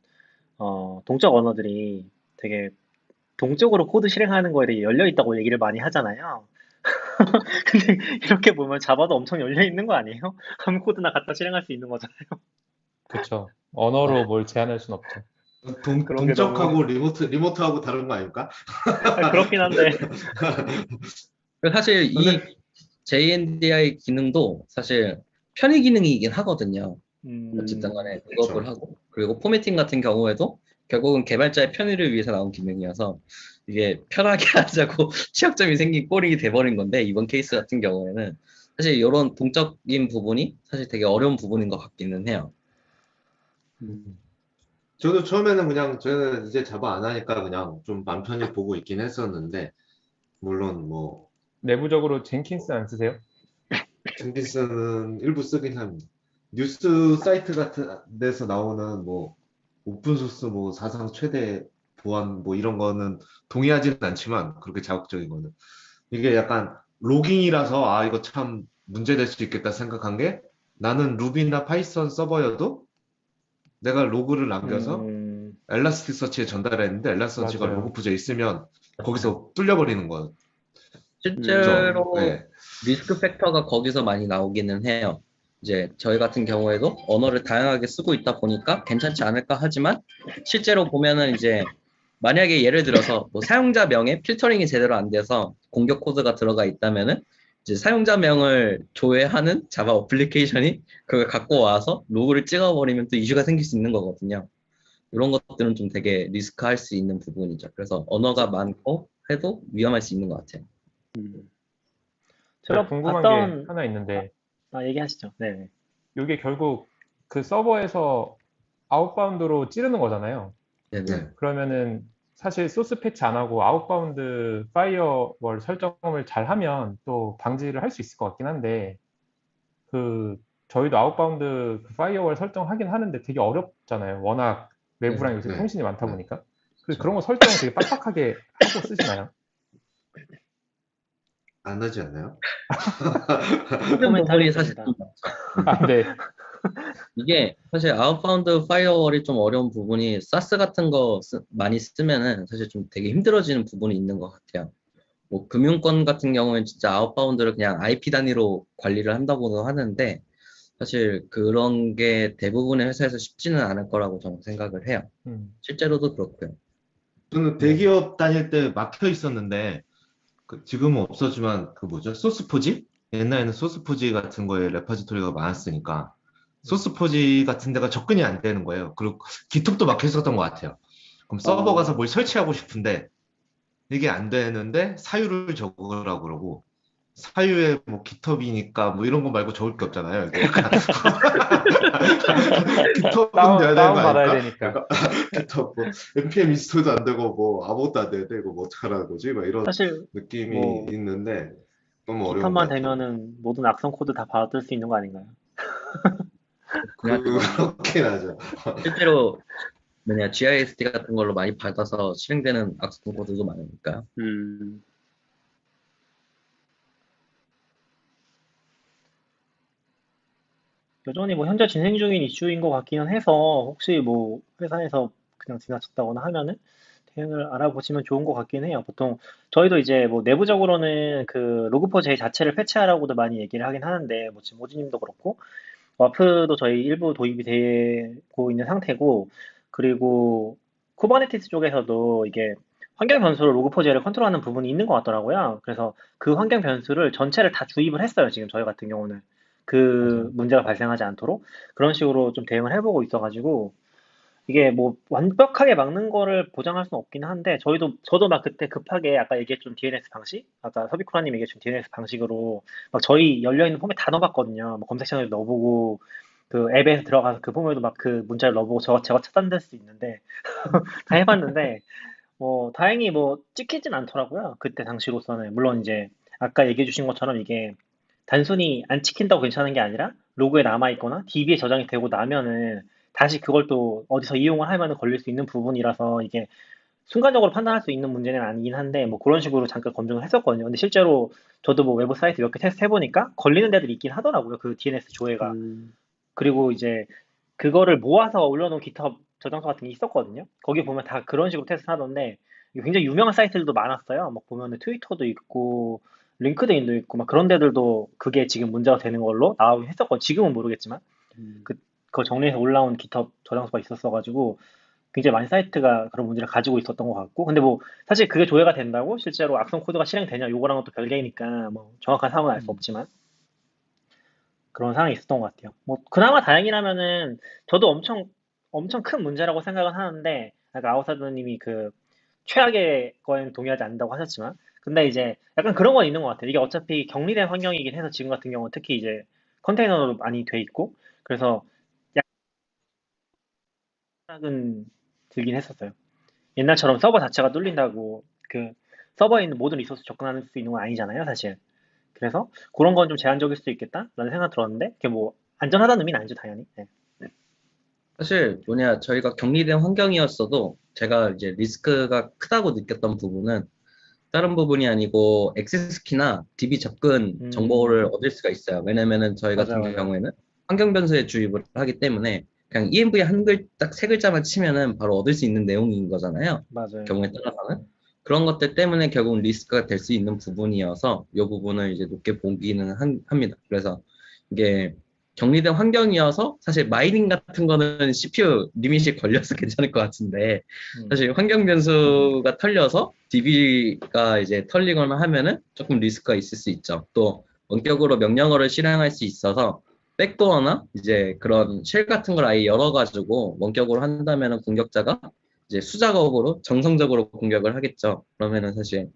Speaker 3: 동적 언어들이 되게 동적으로 코드 실행하는 거에 되게 열려 있다고 얘기를 많이 하잖아요. 근데 이렇게 보면 자바도 엄청 열려 있는 거 아니에요? 아무 코드나 갖다 실행할 수 있는 거잖아요.
Speaker 4: 그쵸. 언어로 뭘 제한할 순 없죠.
Speaker 3: 그런 게 너무,
Speaker 5: 동적하고 리모트하고 다른 거 아닙니까?
Speaker 3: 그렇긴 한데.
Speaker 6: 사실 이
Speaker 3: 저는,
Speaker 6: JNDI 기능도 사실 편의 기능이긴 하거든요. 어쨌든 간에
Speaker 5: 그렇죠.
Speaker 6: 작업을 하고 그리고 포매팅 같은 경우에도 결국은 개발자의 편의를 위해서 나온 기능이어서 이게 편하게 하자고 취약점이 생긴 꼴이 돼버린 건데 이번 케이스 같은 경우에는 사실 이런 동적인 부분이 사실 되게 어려운 부분인 것 같기는 해요.
Speaker 5: 저도 처음에는 그냥 저는 이제 자바 안 하니까 그냥 좀 맘 편히 보고 있긴 했었는데 물론 뭐
Speaker 4: 내부적으로 젠킨스 안 쓰세요?
Speaker 5: 젠킨스는 일부 쓰긴 합니다. 뉴스 사이트 같은 데서 나오는 뭐 오픈소스 뭐 사상 최대 보안 뭐 이런 거는 동의하지는 않지만 그렇게 자극적인 거는 이게 약간 로깅이라서 아 이거 참 문제될 수 있겠다 생각한 게 나는 루비나 파이썬 서버여도 내가 로그를 남겨서 엘라스티서치에 전달했는데 엘라스티서치가
Speaker 4: 맞아요.
Speaker 5: 로그푸즈에 있으면 거기서 뚫려버리는 거죠.
Speaker 6: 실제로
Speaker 5: 네.
Speaker 6: 리스크 팩터가 거기서 많이 나오기는 해요. 이제 저희 같은 경우에도 언어를 다양하게 쓰고 있다 보니까 괜찮지 않을까 하지만 실제로 보면은 이제 만약에 예를 들어서 뭐 사용자명에 필터링이 제대로 안 돼서 공격 코드가 들어가 있다면은 이제 사용자명을 조회하는 자바 어플리케이션이 그걸 갖고 와서 로그를 찍어버리면 또 이슈가 생길 수 있는 거거든요. 이런 것들은 좀 되게 리스크할 수 있는 부분이죠. 그래서 언어가 많고 해도 위험할 수 있는 것 같아요.
Speaker 3: 제가
Speaker 4: 궁금한 게
Speaker 3: 봤던,
Speaker 4: 하나 있는데,
Speaker 3: 얘기하시죠. 네.
Speaker 4: 이게 결국 그 서버에서 아웃바운드로 찌르는 거잖아요.
Speaker 6: 네네.
Speaker 5: 네.
Speaker 4: 그러면은 사실 소스 패치 안 하고 아웃바운드 파이어월 설정을 잘 하면 또 방지를 할 수 있을 것 같긴 한데, 저희도 아웃바운드 그 파이어월 설정하긴 하는데 되게 어렵잖아요. 워낙 외부랑 요새
Speaker 5: 네.
Speaker 4: 통신이 많다
Speaker 5: 네.
Speaker 4: 보니까. 그래서 그런 거 설정을 되게 빡빡하게 하고 쓰시나요?
Speaker 5: 안 하지 않나요?
Speaker 6: 힘든 부분이 사실
Speaker 3: 코멘터리였습니다.
Speaker 6: 좀 많죠.
Speaker 4: 아, 네.
Speaker 6: 이게 사실 아웃바운드 파이어월이 좀 어려운 부분이 사스 같은 거 많이 쓰면은 사실 좀 되게 힘들어지는 부분이 있는 것 같아요. 뭐 금융권 같은 경우는 진짜 아웃바운드를 그냥 IP 단위로 관리를 한다고도 하는데 사실 그런 게 대부분의 회사에서 쉽지는 않을 거라고 저는 생각을 해요. 실제로도 그렇고요.
Speaker 5: 저는 대기업 다닐 때 막혀 있었는데 지금은 없었지만 그 뭐죠? 소스포지? 옛날에는 소스포지 같은 거에 레파지토리가 많았으니까 소스포지 같은 데가 접근이 안 되는 거예요. 그리고 기톱도 막혀 있었던 것 같아요. 그럼 서버 가서 뭘 설치하고 싶은데 이게 안 되는데 사유를 적으라고 그러고 사유에 뭐 기톱이니까 뭐 이런 거 말고 적을 게 없잖아요. 이게 약간 기톱은 돼야 되는 거
Speaker 4: 다운 받아야
Speaker 5: 아닐까?
Speaker 4: 되니까.
Speaker 5: 약간 기톱 뭐 npm 인스톨도 안 되고 뭐 아무것도 안 되는데 이거 뭐 어떡하라는 거지? 막 이런
Speaker 3: 사실,
Speaker 5: 느낌이
Speaker 3: 뭐,
Speaker 5: 있는데 너무 어려운 것
Speaker 3: 깃허브만
Speaker 5: 같아요.
Speaker 3: 되면은 모든 악성 코드 다 받을 수 있는 거 아닌가요?
Speaker 5: 그렇긴 하죠.
Speaker 6: 실제로 GIST 같은 걸로 많이 받아서 실행되는 악성 코드도 많으니까.
Speaker 3: 여전히 뭐 현재 진행 중인 이슈인 것 같기는 해서 혹시 뭐 회사에서 그냥 지나쳤다거나 하면은 대응을 알아보시면 좋은 것 같긴 해요. 보통 저희도 이제 뭐 내부적으로는 그 로그4j 자체를 패치하라고도 많이 얘기를 하긴 하는데 뭐 지금 오지님도 그렇고 와프도 저희 일부 도입이 되고 있는 상태고 그리고 쿠버네티스 쪽에서도 이게 환경 변수로 로그4j를 컨트롤하는 부분이 있는 것 같더라고요. 그래서 그 환경 변수를 전체를 다 주입을 했어요. 지금 저희 같은 경우는 그 문제가 발생하지 않도록 그런 식으로 좀 대응을 해보고 있어가지고 이게 뭐 완벽하게 막는 거를 보장할 수는 없긴 한데 저도 막 그때 급하게 아까 얘기했던 DNS 방식 아까 서비쿠라님 얘기했던 DNS 방식으로 막 저희 열려있는 폼에 다 넣어봤거든요. 뭐 검색창에 넣어보고 그 앱에 들어가서 그 폼에도 막 그 문자를 넣어보고 저거 차단될 수 있는데 다 해봤는데 다행히 뭐 찍히진 않더라고요. 그때 당시로서는. 물론 이제 아까 얘기해 주신 것처럼 이게 단순히 안 찍힌다고 괜찮은 게 아니라 로그에 남아있거나 DB에 저장이 되고 나면은 다시 그걸 또 어디서 이용을 하면은 걸릴 수 있는 부분이라서 이게 순간적으로 판단할 수 있는 문제는 아니긴 한데 뭐 그런 식으로 잠깐 검증을 했었거든요. 근데 실제로 저도 뭐 외부 사이트 몇 개 테스트 해보니까 걸리는 데들이 있긴 하더라고요. 그 DNS 조회가. 그리고 이제 그거를 모아서 올려놓은 GitHub 저장소 같은 게 있었거든요. 거기 보면 다 그런 식으로 테스트 하던데 이게 굉장히 유명한 사이트들도 많았어요. 막 보면은 트위터도 있고 링크드인도 있고 막 그런 데들도 그게 지금 문제가 되는 걸로 나오긴 했었거든요. 지금은 모르겠지만 그거 정리해서 올라온 GitHub 저장소가 있었어가지고 굉장히 많은 사이트가 그런 문제를 가지고 있었던 것 같고 근데 뭐 사실 그게 조회가 된다고 실제로 악성 코드가 실행되냐 요거랑은 또 별개니까 뭐 정확한 상황은 알 수 없지만 그런 상황이 있었던 것 같아요. 뭐 그나마 다행이라면은 저도 엄청 큰 문제라고 생각은 하는데 아까 아웃사이더님이 그 최악의 거에는 동의하지 않는다고 하셨지만 근데 이제 약간 그런 건 있는 것 같아요. 이게 어차피 격리된 환경이긴 해서 지금 같은 경우는 특히 이제 컨테이너로 많이 돼 있고 그래서 약간 들긴 했었어요. 옛날처럼 서버 자체가 뚫린다고 그 서버에 있는 모든 리소스 접근할 수 있는 건 아니잖아요, 사실. 그래서 그런 건 좀 제한적일 수도 있겠다라는 생각 들었는데 그게 뭐 안전하다는 의미는 아니죠, 당연히. 네.
Speaker 6: 사실 저희가 격리된 환경이었어도 제가 이제 리스크가 크다고 느꼈던 부분은 다른 부분이 아니고 액세스 키나 DB 접근 정보를 얻을 수가 있어요. 왜냐면은 저희 같은
Speaker 3: 맞아요.
Speaker 6: 경우에는 환경 변수에 주입을 하기 때문에 그냥 ENV 딱 세 글자만 치면은 바로 얻을 수 있는 내용인 거잖아요.
Speaker 3: 맞아요.
Speaker 6: 경우에 따라서는. 그런 것들 때문에 결국 리스크가 될 수 있는 부분이어서 이 부분을 이제 높게 보기는 합니다. 그래서 이게 격리된 환경이어서 사실 마이닝 같은 거는 CPU 리밋이 걸려서 괜찮을 것 같은데 사실 환경 변수가 털려서 DB가 이제 털리거나 하면은 조금 리스크가 있을 수 있죠. 또 원격으로 명령어를 실행할 수 있어서 백도어나 이제 그런 쉘 같은 걸 아예 열어가지고 원격으로 한다면은 공격자가 이제 수작업으로 정성적으로 공격을 하겠죠. 그러면은 사실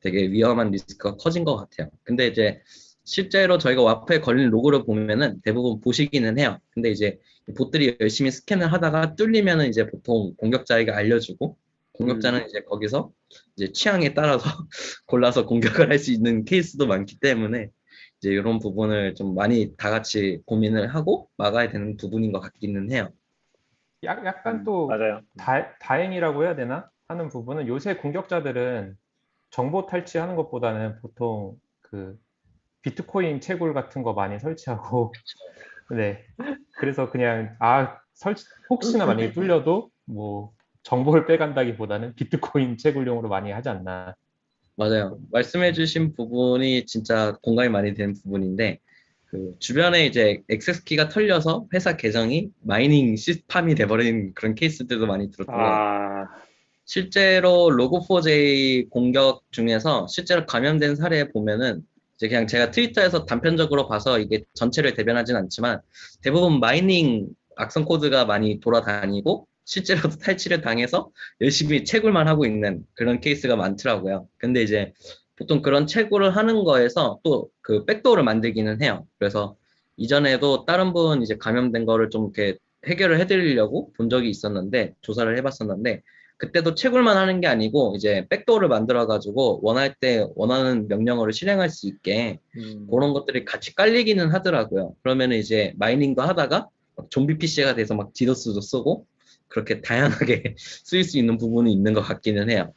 Speaker 6: 되게 위험한 리스크가 커진 것 같아요. 근데 이제 실제로 저희가 와프에 걸린 로고를 보면은 대부분 보시기는 해요. 근데 이제 봇들이 열심히 스캔을 하다가 뚫리면은 이제 보통 공격자에게 알려주고 공격자는 이제 거기서 이제 취향에 따라서 골라서 공격을 할 수 있는 케이스도 많기 때문에 이제 이런 부분을 좀 많이 다 같이 고민을 하고 막아야 되는 부분인 것 같기는 해요.
Speaker 4: 약간 또
Speaker 3: 맞아요.
Speaker 4: 다행이라고 해야 되나 하는 부분은 요새 공격자들은 정보 탈취하는 것보다는 보통 그 비트코인 채굴 같은 거 많이 설치하고 네. 그래서 그냥 혹시나 만약에 뚫려도 뭐 정보를 빼간다기보다는 비트코인 채굴용으로 많이 하지 않나.
Speaker 6: 맞아요. 말씀해주신 부분이 진짜 공감이 많이 되는 부분인데, 그 주변에 이제 액세스 키가 털려서 회사 계정이 마이닝 시스팜이 돼버린 그런 케이스들도 많이 들었던 것 같아요. 실제로 로그4j 공격 중에서 실제로 감염된 사례 보면은 이제 그냥 제가 트위터에서 단편적으로 봐서 이게 전체를 대변하진 않지만 대부분 마이닝 악성 코드가 많이 돌아다니고 실제로도 탈취를 당해서 열심히 채굴만 하고 있는 그런 케이스가 많더라고요. 근데 이제 보통 그런 채굴을 하는 거에서 또 그 백도어를 만들기는 해요. 그래서 이전에도 다른 분 이제 감염된 거를 좀 이렇게 해결을 해드리려고 본 적이 있었는데 조사를 해봤었는데 그때도 채굴만 하는 게 아니고 이제 백도어를 만들어가지고 원할 때 원하는 명령어를 실행할 수 있게 그런 것들이 같이 깔리기는 하더라고요. 그러면은 이제 마이닝도 하다가 막 좀비 PC가 돼서 막 디도스도 쓰고 그렇게 다양하게 쓰일 수 있는 부분이 있는 것 같기는 해요.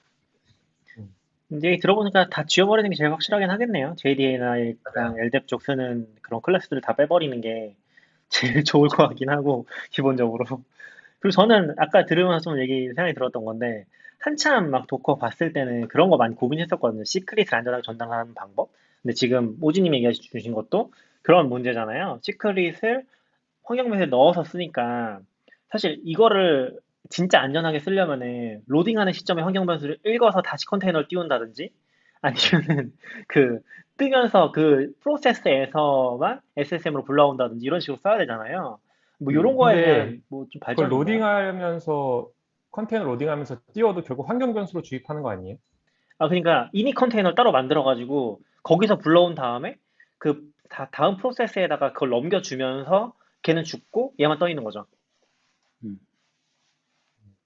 Speaker 3: 근데 얘기 들어보니까 다 지워버리는 게 제일 확실하긴 하겠네요. JDA나 그냥 LDAP 쪽 쓰는 그런 클래스들을 다 빼버리는 게 제일 좋을 것 같긴 하고 기본적으로. 그리고 저는 아까 들으면서 좀 생각이 들었던 건데 한참 막 도커 봤을 때는 그런 거 많이 고민했었거든요. 시크릿을 안전하게 전달하는 방법. 근데 지금 오지님 얘기해 주신 것도 그런 문제잖아요. 시크릿을 환경면에 넣어서 쓰니까 사실 이거를 진짜 안전하게 쓰려면은 로딩하는 시점에 환경 변수를 읽어서 다시 컨테이너를 띄운다든지 아니면은 그 뜨면서 그 프로세스에서만 SSM으로 불러온다든지 이런 식으로 써야 되잖아요. 뭐 이런 거에
Speaker 4: 근데
Speaker 3: 대한 뭐 좀
Speaker 4: 그걸
Speaker 3: 발전이 있나요?
Speaker 4: 컨테이너 로딩하면서 띄워도 결국 환경 변수로 주입하는 거 아니에요?
Speaker 3: 아 그러니까 이니 컨테이너를 따로 만들어 가지고 거기서 불러온 다음에 그 다음 프로세스에다가 그걸 넘겨주면서 걔는 죽고 얘만 떠 있는 거죠.
Speaker 2: 음.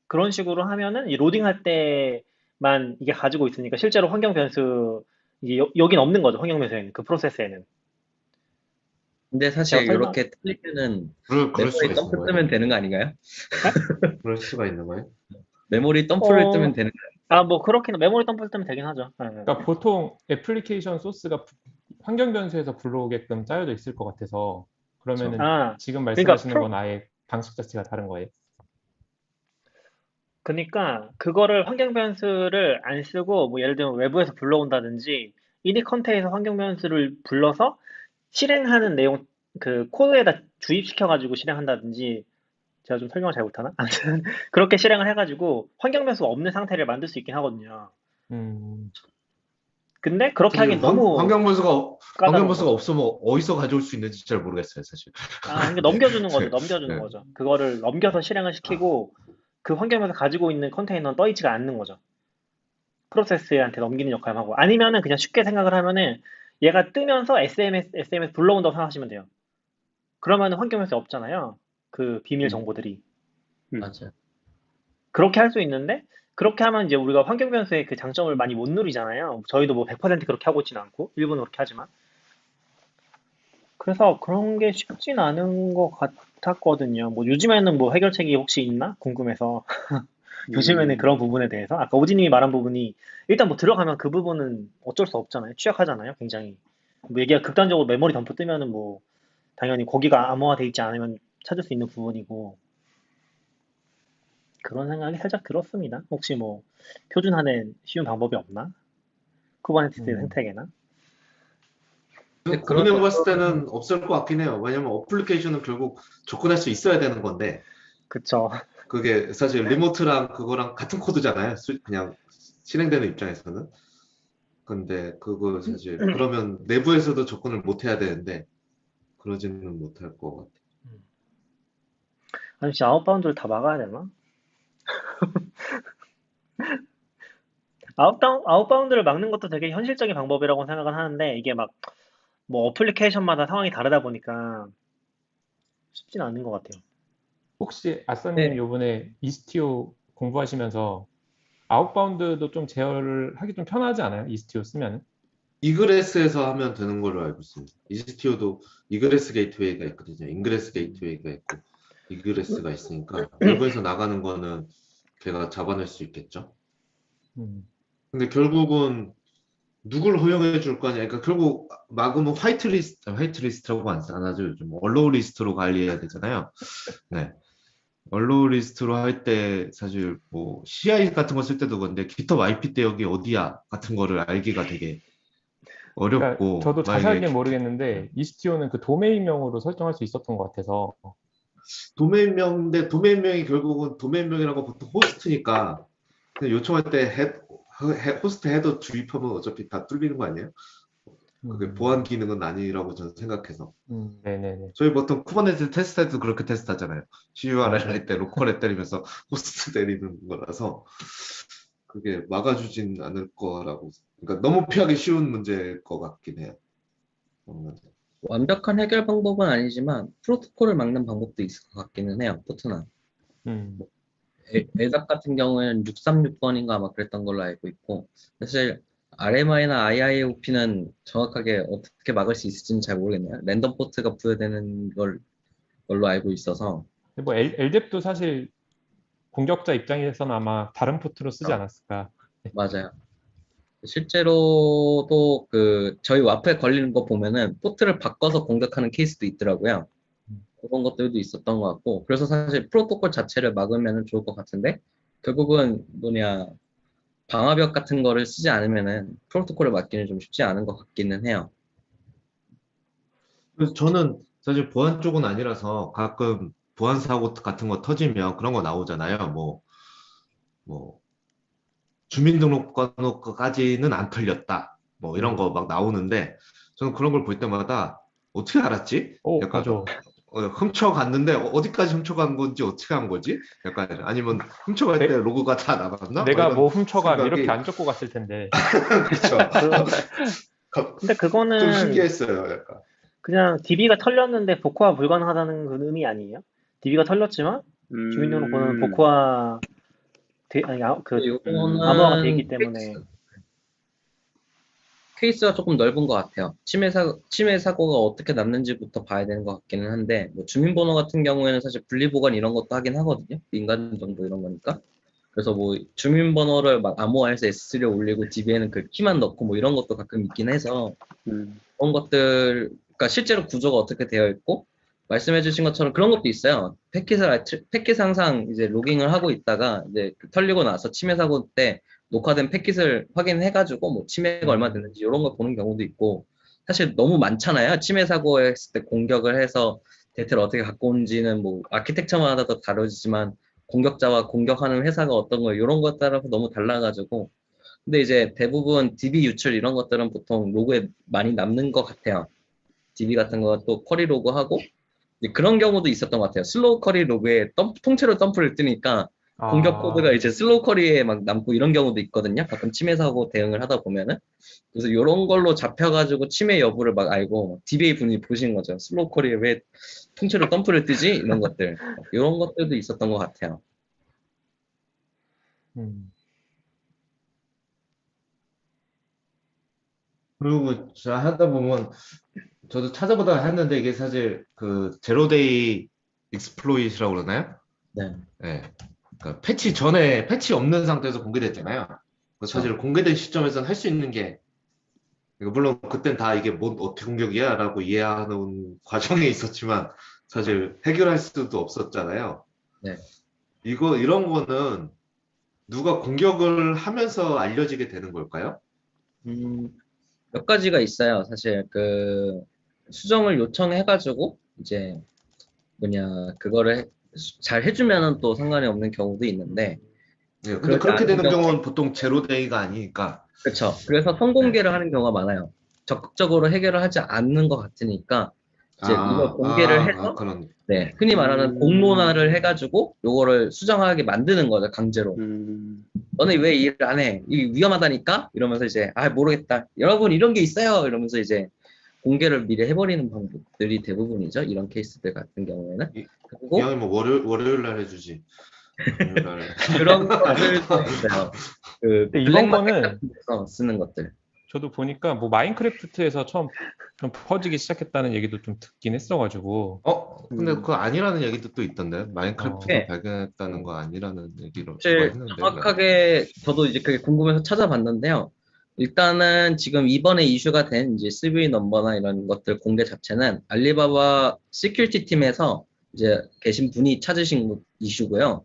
Speaker 3: 그런 식으로 하면은 이 로딩할 때만 이게 가지고 있으니까 실제로 환경 변수 이게 여긴 없는 거죠. 환경 변수에는 그 프로세스에는.
Speaker 6: 근데 사실
Speaker 3: 제가 설명
Speaker 6: 이렇게 틀리면은
Speaker 5: 그럴 수가
Speaker 6: 메모리
Speaker 5: 있는
Speaker 6: 덤프
Speaker 5: 거예요.
Speaker 6: 뜨면 되는 거 아닌가요?
Speaker 5: 그럴 수가 있는 거예요.
Speaker 6: 메모리 덤프를
Speaker 3: 어,
Speaker 6: 뜨면 되는
Speaker 3: 뭐 그렇게는 메모리 덤프 뜨면 되긴 하죠. 네.
Speaker 4: 그러니까 보통 애플리케이션 소스가 환경 변수에서 불러오게끔 짜여져 있을 것 같아서 그러면은 지금
Speaker 3: 그러니까
Speaker 4: 말씀하시는 건 아예 방식 자체가 다른 거예요.
Speaker 3: 그러니까 그거를 환경 변수를 안 쓰고 뭐 예를 들면 외부에서 불러온다든지 이니 컨테이너에서 환경 변수를 불러서 실행하는 내용 그 코드에다 주입시켜 가지고 실행한다든지 제가 좀 설명을 잘 못하나? 아무튼 그렇게 실행을 해가지고 환경 변수가 없는 상태를 만들 수 있긴 하거든요.
Speaker 4: 음,
Speaker 3: 근데 그렇게
Speaker 5: 사실
Speaker 3: 하긴 너무
Speaker 5: 환경 변수가
Speaker 3: 까다로운
Speaker 5: 변수가
Speaker 3: 거죠.
Speaker 5: 없으면 어디서 가져올 수 있는지 잘 모르겠어요, 사실.
Speaker 3: 그러니까 넘겨주는 거죠. 넘겨주는
Speaker 5: 네.
Speaker 3: 거죠. 그거를 넘겨서 실행을 시키고 그 환경 변수 가지고 있는 컨테이너는 떠 있지가 않는 거죠. 프로세스한테 넘기는 역할을 하고 아니면은 그냥 쉽게 생각을 하면은 얘가 뜨면서 SMS 불러온다고 생각하시면 돼요. 그러면은 환경 변수 없잖아요. 그 비밀 정보들이.
Speaker 6: 맞아요.
Speaker 3: 그렇게 할 수 있는데 그렇게 하면 이제 우리가 환경 변수의 그 장점을 많이 못 누리잖아요. 저희도 뭐 100% 그렇게 하고 있지는 않고 일부는 그렇게 하지만 그래서 그런 게 쉽진 않은 것 같았거든요. 뭐 요즘에는 뭐 해결책이 혹시 있나 궁금해서 요즘에는 그런 부분에 대해서 아까 오지님이 말한 부분이 일단 뭐 들어가면 그 부분은 어쩔 수 없잖아요. 취약하잖아요. 굉장히 뭐 얘기가 극단적으로 메모리 덤프 뜨면은 뭐 당연히 거기가 암호화돼 있지 않으면 찾을 수 있는 부분이고 그런 생각이 살짝 들었습니다. 혹시 뭐 표준화된 쉬운 방법이 없나? 쿠버네티스 생태계나?
Speaker 6: 근데
Speaker 5: 고민해
Speaker 6: 그런
Speaker 5: 봤을 때는 없을 것 같긴 해요. 왜냐면 어플리케이션은 결국 접근할 수 있어야 되는 건데,
Speaker 3: 그쵸.
Speaker 5: 그게 사실 리모트랑 그거랑 같은 코드잖아요. 그냥 실행되는 입장에서는. 근데 그거 사실 그러면 내부에서도 접근을 못 해야 되는데 그러지는 못할 것 같아요.
Speaker 3: 아니, 진짜 아웃바운드를 다 막아야 되나? 아웃바운드를 막는 것도 되게 현실적인 방법이라고 생각은 하는데, 이게 막, 뭐, 어플리케이션마다 상황이 다르다 보니까 쉽진 않은 것 같아요.
Speaker 4: 혹시 아싸님
Speaker 6: 네.
Speaker 4: 요번에 이스티오 공부하시면서 아웃바운드도 좀 제어를 하기 좀 편하지 않아요? 이스티오 쓰면은?
Speaker 5: 이그레스에서 하면 되는 걸로 알고 있습니다. 이스티오도 이그레스 게이트웨이가 있거든요. 인그레스 게이트웨이가 있고 이그레스가 있으니까 외부에서 나가는 거는 걔가 잡아낼 수 있겠죠.
Speaker 4: 음,
Speaker 5: 근데 결국은 누굴 허용해 줄 거냐. 그러니까 결국 막으면 화이트리스트라고 안 하죠. 요즘 얼로우 리스트로 관리해야 되잖아요. 네. 얼로우 리스트로 할 때 사실 뭐 CI 같은 거 쓸 때도 그런데 GitHub IP 대역이 어디야 같은 거를 알기가 되게
Speaker 4: 그러니까
Speaker 5: 어렵고
Speaker 4: 저도
Speaker 5: 만약에
Speaker 4: 자세하게는 모르겠는데 이스티오는 그 도메인명으로 설정할 수 있었던 것 같아서
Speaker 5: 도메인명인데 도메인명이 결국은 도메인명이라고 보통 호스트니까 그냥 요청할 때 호스트 헤더 주입하면 어차피 다 뚫리는 거 아니에요? 그게 보안 기능은 아니라고 저는 생각해서.
Speaker 4: 네네네.
Speaker 5: 저희 보통 쿠버네티스 테스트할 때도 그렇게 테스트하잖아요. CURL
Speaker 4: 맞아요.
Speaker 5: 할 때 로컬에 때리면서 호스트 때리는 거라서 그게 막아주진 않을 거라고. 그러니까 너무 피하기 쉬운 문제일 것 같긴 해요.
Speaker 6: 완벽한 해결 방법은 아니지만 프로토콜을 막는 방법도 있을 것 같기는 해요. 포트나.
Speaker 4: 음,
Speaker 6: LDAP 같은 경우에는 636번인가 아마 그랬던 걸로 알고 있고 사실 RMI나 IIOP는 정확하게 어떻게 막을 수 있을지는 잘 모르겠네요. 랜덤 포트가 부여되는 걸로 알고 있어서
Speaker 4: 근데 뭐 LDAP도 사실 공격자 입장에서는 아마 다른 포트로 쓰지 않았을까.
Speaker 6: 맞아요. 실제로도 그 저희 와플에 걸리는 거 보면은 포트를 바꿔서 공격하는 케이스도 있더라고요. 그런 것들도 있었던 것 같고 그래서 사실 프로토콜 자체를 막으면 좋을 것 같은데 결국은 뭐냐 방화벽 같은 거를 쓰지 않으면은 프로토콜을 막기는 좀 쉽지 않은 것 같기는 해요.
Speaker 5: 그래서 저는 사실 보안 쪽은 아니라서 가끔 보안 사고 같은 거 터지면 그런 거 나오잖아요. 뭐 주민등록번호까지는 안 털렸다. 뭐 이런 거 막 나오는데 저는 그런 걸 볼 때마다 어떻게 알았지? 약간
Speaker 4: 맞아.
Speaker 5: 훔쳐갔는데 어디까지 훔쳐간 건지 어떻게 한 거지? 약간 아니면 훔쳐갈 때 로그가 다 나갔나?
Speaker 4: 내가
Speaker 5: 이런
Speaker 4: 뭐 훔쳐간
Speaker 5: 생각이
Speaker 4: 이렇게 안 적고 갔을 텐데.
Speaker 5: 그렇죠.
Speaker 3: 근데
Speaker 5: 좀
Speaker 3: 그거는
Speaker 5: 신기했어요. 약간.
Speaker 3: 그냥 DB가 털렸는데 복구가 불가능하다는 그 의미 아니에요? DB가 털렸지만 주민등록번호는 복구가 암호화가 돼 있기 때문에
Speaker 6: 케이스가 조금 넓은 것 같아요. 침해 사고가 어떻게 났는지부터 봐야 되는 것 같기는 한데, 뭐 주민번호 같은 경우에는 사실 분리보관 이런 것도 하긴 하거든요. 민간 정보 이런 거니까. 그래서 뭐 주민번호를 막 암호화해서 S3에 올리고 DB에는 그 키만 넣고 뭐 이런 것도 가끔 있긴 해서 그런 것들, 그러니까 실제로 구조가 어떻게 되어 있고 말씀해주신 것처럼 그런 것도 있어요. 패킷 항상 이제 로깅을 하고 있다가 이제 털리고 나서 침해 사고 때 녹화된 패킷을 확인해가지고 뭐 침해가 얼마 됐는지 이런 걸 보는 경우도 있고, 사실 너무 많잖아요. 침해 사고 했을 때 공격을 해서 데이터를 어떻게 갖고 온지는 뭐 아키텍처마다도 다르지만 공격자와 공격하는 회사가 어떤 거 이런 것에 따라서 너무 달라가지고, 근데 이제 대부분 DB 유출 이런 것들은 보통 로그에 많이 남는 것 같아요. DB 같은 거 또 쿼리 로그하고 그런 경우도 있었던 것 같아요. 슬로우 쿼리 로그에 통째로 덤프를 뜨니까 공격 코드가 이제 슬로우 쿼리에 막 남고 이런 경우도 있거든요. 가끔 침해 사고 대응을 하다 보면은. 그래서 이런 걸로 잡혀가지고 침해 여부를 막 알고 DBA 분이 보신 거죠. 슬로우 쿼리에 왜 통째로 덤프를 뜨지? 이런 것들. 이런 것들도 있었던 것 같아요.
Speaker 5: 그리고 자 하다 보면 저도 찾아보다가 했는데 이게 사실 그 제로데이 익스플로잇이라고 그러나요?
Speaker 6: 네.
Speaker 5: 네. 그러니까 패치 전에 패치 없는 상태에서 공개됐잖아요. 그래서 사실 공개된 시점에서는 할 수 있는 게 물론 그땐 다 이게 뭐 어떻게 공격이야 라고 이해하는 과정에 있었지만 사실 해결할 수도 없었잖아요.
Speaker 6: 네.
Speaker 5: 이런 거는 누가 공격을 하면서 알려지게 되는 걸까요?
Speaker 6: 몇 가지가 있어요. 사실 그 수정을 요청해가지고 이제 그거를 잘 해주면은 또 상관이 없는 경우도 있는데.
Speaker 5: 네, 근데 그렇게 되는 경우는 보통 제로데이가 아니니까.
Speaker 6: 그렇죠. 그래서 선공개를 하는 경우가 많아요. 적극적으로 해결을 하지 않는 것 같으니까 이제 이걸 공개를 해서 네, 흔히 말하는 공론화를 해가지고 요거를 수정하게 만드는 거죠, 강제로. 너는 왜 일을 안 해? 이게 위험하다니까? 이러면서 이제 모르겠다. 여러분 이런 게 있어요. 이러면서 이제 공개를 미리 해버리는 방법들이 대부분이죠. 이런 케이스들 같은 경우에는. 그리고
Speaker 5: 이 형이 뭐 월요일 날 해주지.
Speaker 6: 그런 것들도 있어요.
Speaker 4: 이번 거는
Speaker 6: 쓰는 것들.
Speaker 4: 저도 보니까 뭐 마인크래프트에서 처음 좀 퍼지기 시작했다는 얘기도 좀 듣긴 했어가지고.
Speaker 5: 근데 그거 아니라는 얘기도 또 있던데. 마인크래프트
Speaker 6: 네.
Speaker 5: 발견했다는 거 아니라는 얘기로 했는데.
Speaker 6: 정확하게 저도 이제 그게 궁금해서 찾아봤는데요. 일단은 지금 이번에 이슈가 된 이제 CV 넘버나 이런 것들 공개 자체는 알리바바 시큐리티 팀에서 이제 계신 분이 찾으신 이슈고요.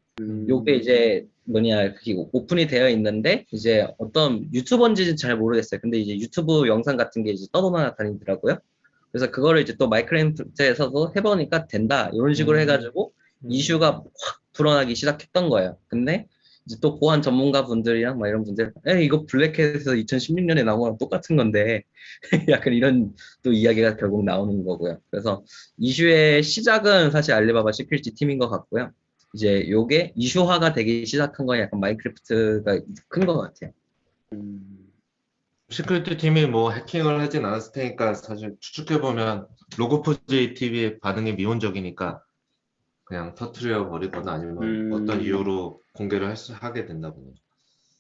Speaker 6: 요게 이제 그게 오픈이 되어 있는데 이제 어떤 유튜버인지는 잘 모르겠어요. 근데 이제 유튜브 영상 같은 게 이제 떠돌아다니더라고요. 그래서 그거를 이제 또 마인크래프트에서도 해보니까 된다 이런 식으로 해가지고 이슈가 확 불어나기 시작했던 거예요. 근데 이제 또 보안 전문가 분들이랑 막 이런 분들, 이거 블랙햇에서 2016년에 나온 거랑 똑같은 건데 약간 이런 또 이야기가 결국 나오는 거고요. 그래서 이슈의 시작은 사실 알리바바 시큐리티 팀인 것 같고요. 이제 요게 이슈화가 되기 시작한 건 약간 마인크래프트가 큰 것 같아요.
Speaker 5: 시큐리티 팀이 뭐 해킹을 하진 않았을 테니까 사실 추측해보면 로그포지 TV의 반응이 미온적이니까 그냥 터트려 버리거나 아니면 어떤 이유로 공개를 하게 된다 보니.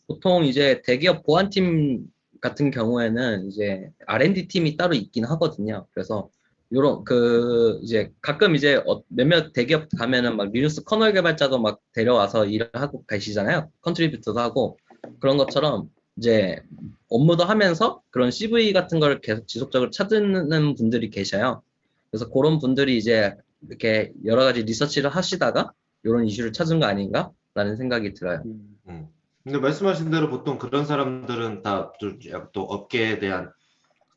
Speaker 6: 보통 이제 대기업 보안팀 같은 경우에는 이제 R&D 팀이 따로 있긴 하거든요. 그래서 요런 이제 가끔 이제 몇몇 대기업 가면은 막 리눅스 커널 개발자도 막 데려와서 일을 하고 가시잖아요. 컨트리뷰터도 하고 그런 것처럼 이제 업무도 하면서 그런 CV 같은 걸 계속 지속적으로 찾는 분들이 계셔요. 그래서 그런 분들이 이제 이렇게 여러 가지 리서치를 하시다가 이런 이슈를 찾은 거 아닌가라는 생각이 들어요.
Speaker 5: 근데 말씀하신 대로 보통 그런 사람들은 다 또 업계에 대한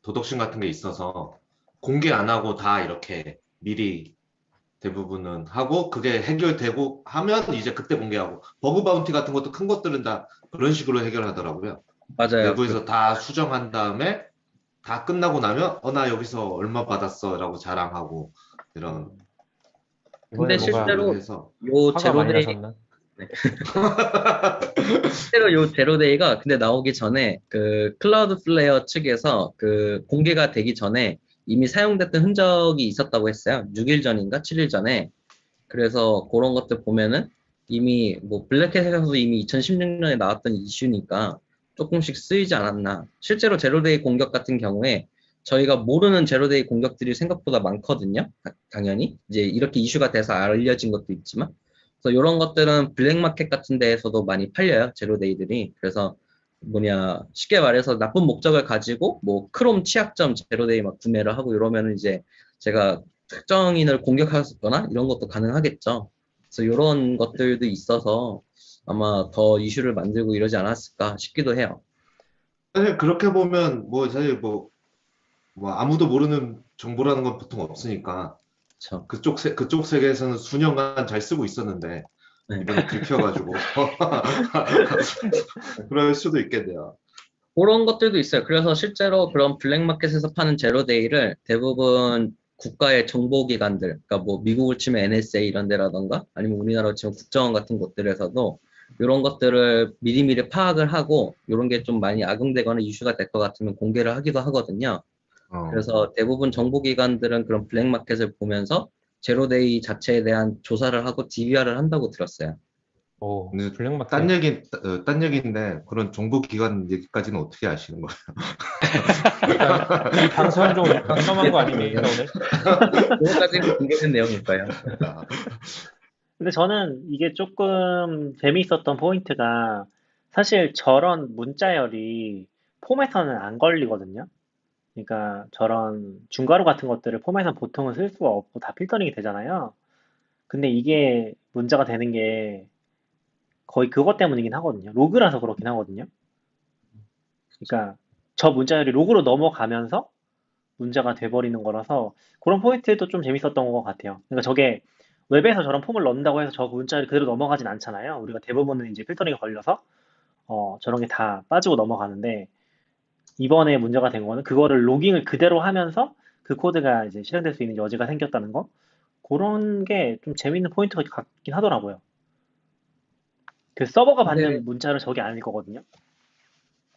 Speaker 5: 도덕심 같은 게 있어서 공개 안 하고 다 이렇게 미리 대부분은 하고 그게 해결되고 하면 이제 그때 공개하고 버그 바운티 같은 것도 큰 것들은 다 그런 식으로 해결하더라고요.
Speaker 6: 맞아요.
Speaker 5: 내부에서 다 수정한 다음에 다 끝나고 나면 나 여기서 얼마 받았어 라고 자랑하고 이런.
Speaker 6: 근데 실제로 요
Speaker 4: 화가 많이
Speaker 6: 제로데이
Speaker 4: 나셨나?
Speaker 6: 실제로 요 제로데이가 근데 나오기 전에 그 클라우드 플레이어 측에서 그 공개가 되기 전에 이미 사용됐던 흔적이 있었다고 했어요. 6일 전인가 7일 전에. 그래서 그런 것들 보면은 이미 뭐 블랙햇에서도 이미 2016년에 나왔던 이슈니까 조금씩 쓰이지 않았나. 실제로 제로데이 공격 같은 경우에 저희가 모르는 제로데이 공격들이 생각보다 많거든요. 당연히 이제 이렇게 이슈가 돼서 알려진 것도 있지만, 그래서 이런 것들은 블랙마켓 같은 데에서도 많이 팔려요. 제로데이들이. 그래서 뭐냐, 쉽게 말해서 나쁜 목적을 가지고 뭐 크롬 취약점 제로데이 막 구매를 하고 이러면은 이제 제가 특정인을 공격하거나 이런 것도 가능하겠죠. 그래서 이런 것들도 있어서 아마 더 이슈를 만들고 이러지 않았을까 싶기도 해요.
Speaker 5: 사실 그렇게 보면 뭐 사실 뭐 아무도 모르는 정보라는 건 보통 없으니까
Speaker 6: 그렇죠.
Speaker 5: 그쪽 세계에서는 수년간 잘 쓰고 있었는데
Speaker 6: 네.
Speaker 5: 이번에 들켜가지고 그럴 수도 있겠네요.
Speaker 6: 그런 것들도 있어요. 그래서 실제로 그런 블랙마켓에서 파는 제로데이를 대부분 국가의 정보기관들, 그러니까 뭐 미국을 치면 NSA 이런 데라던가 아니면 우리나라로 치면 국정원 같은 곳들에서도 이런 것들을 미리미리 파악을 하고 이런 게 좀 많이 악용되거나 이슈가 될 것 같으면 공개를 하기도 하거든요. 그래서 대부분 정보기관들은 그런 블랙마켓을 보면서 제로데이 자체에 대한 조사를 하고 DVR을 한다고 들었어요.
Speaker 4: 오,
Speaker 5: 근데
Speaker 4: 블랙마켓.
Speaker 5: 딴 얘기인데 그런 정보기관 얘기까지는 어떻게 아시는 거예요?
Speaker 4: 이 방송 좀 위험한 거 아닙니까, 오늘?
Speaker 6: 그것까지는 공개된 내용일까요?
Speaker 3: 근데 저는 이게 조금 재미있었던 포인트가 사실 저런 문자열이 폼에서는 안 걸리거든요. 그러니까 저런 중괄호 같은 것들을 폼에서 보통은 쓸 수가 없고 다 필터링이 되잖아요. 근데 이게 문제가 되는 게 거의 그것 때문이긴 하거든요. 로그라서 그렇긴 하거든요. 그러니까 저 문자열이 로그로 넘어가면서 문제가 돼버리는 거라서 그런 포인트도 좀 재밌었던 것 같아요. 그러니까 저게 웹에서 저런 폼을 넣는다고 해서 저 문자열이 그대로 넘어가진 않잖아요. 우리가 대부분은 이제 필터링이 걸려서 저런 게 다 빠지고 넘어가는데 이번에 문제가 된 거는 그거를 로깅을 그대로 하면서 그 코드가 이제 실행될 수 있는 여지가 생겼다는 거. 그런 게 좀 재밌는 포인트가 같긴 하더라고요. 그 서버가
Speaker 6: 근데
Speaker 3: 받는 문자는 저게 아닐 거거든요.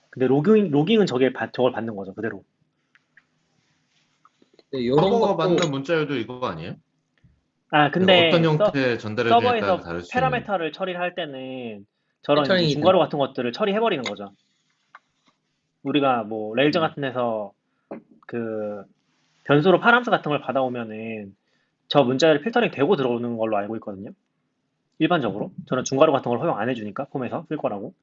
Speaker 3: 근데 로깅은 저걸 받는 거죠, 그대로.
Speaker 6: 이런
Speaker 5: 서버가
Speaker 6: 것도
Speaker 5: 받는 문자열도 이거 아니에요?
Speaker 3: 아,
Speaker 5: 그러니까 어떤
Speaker 3: 근데
Speaker 5: 형태의 전달을 따라
Speaker 3: 서버에서
Speaker 5: 다를 수 있는.
Speaker 3: 파라미터를 처리를 할 때는 저런 이제
Speaker 6: 필터링이
Speaker 3: 중괄호 같은 것들을 처리해버리는 거죠. 우리가 뭐 레일전 같은 데서 그 변수로 파람수 같은 걸 받아오면은 저 문자열이 필터링 되고 들어오는 걸로 알고 있거든요. 일반적으로. 저는 중괄호 같은 걸 허용 안 해주니까 폼에서 쓸 거라고.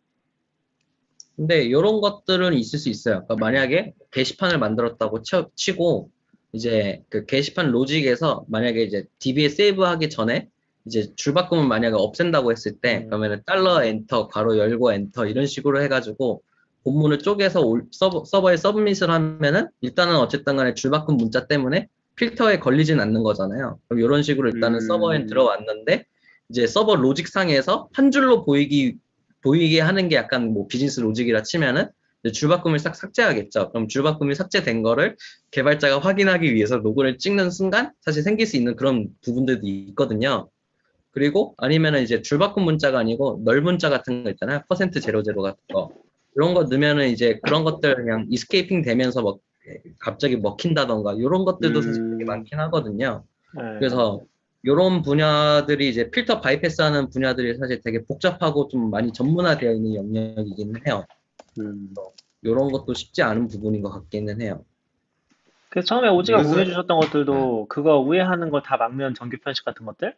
Speaker 6: 근데 이런 것들은 있을 수 있어요. 그러니까 만약에 게시판을 만들었다고 치고 이제 그 게시판 로직에서 만약에 이제 DB에 세이브하기 전에 이제 줄바꿈을 만약에 없앤다고 했을 때 그러면은 달러 엔터 괄호 열고 엔터 이런 식으로 해가지고 본문을 쪼개서 서버에 서브밋을 하면은 일단은 어쨌든 간에 줄바꿈 문자 때문에 필터에 걸리진 않는 거잖아요. 그럼 이런 식으로 일단은 서버에 들어왔는데 이제 서버 로직 상에서 한 줄로 보이게 하는 게 약간 뭐 비즈니스 로직이라 치면은 이제 줄바꿈을 싹 삭제하겠죠. 그럼 줄바꿈이 삭제된 거를 개발자가 확인하기 위해서 로고를 찍는 순간 사실 생길 수 있는 그런 부분들도 있거든요. 그리고 아니면은 이제 줄바꿈 문자가 아니고 널 문자 같은 거 있잖아요. 퍼센트 제로 같은 거. 이런 거 넣으면은 이제 그런 것들 그냥 이스케이핑 되면서 뭐 갑자기 먹힌다던가 이런 것들도 사실 되게 많긴 하거든요.
Speaker 3: 네.
Speaker 6: 그래서 이런 분야들이 이제 필터 바이패스 하는 분야들이 사실 되게 복잡하고 좀 많이 전문화되어 있는 영역이기는 해요. 이런 것도 쉽지 않은 부분인 것 같기는 해요.
Speaker 3: 그래서 처음에 오지가
Speaker 5: 그래서-
Speaker 3: 공유해 주셨던 것들도 그거 우회하는 거 다 막는 정규 편식 같은 것들?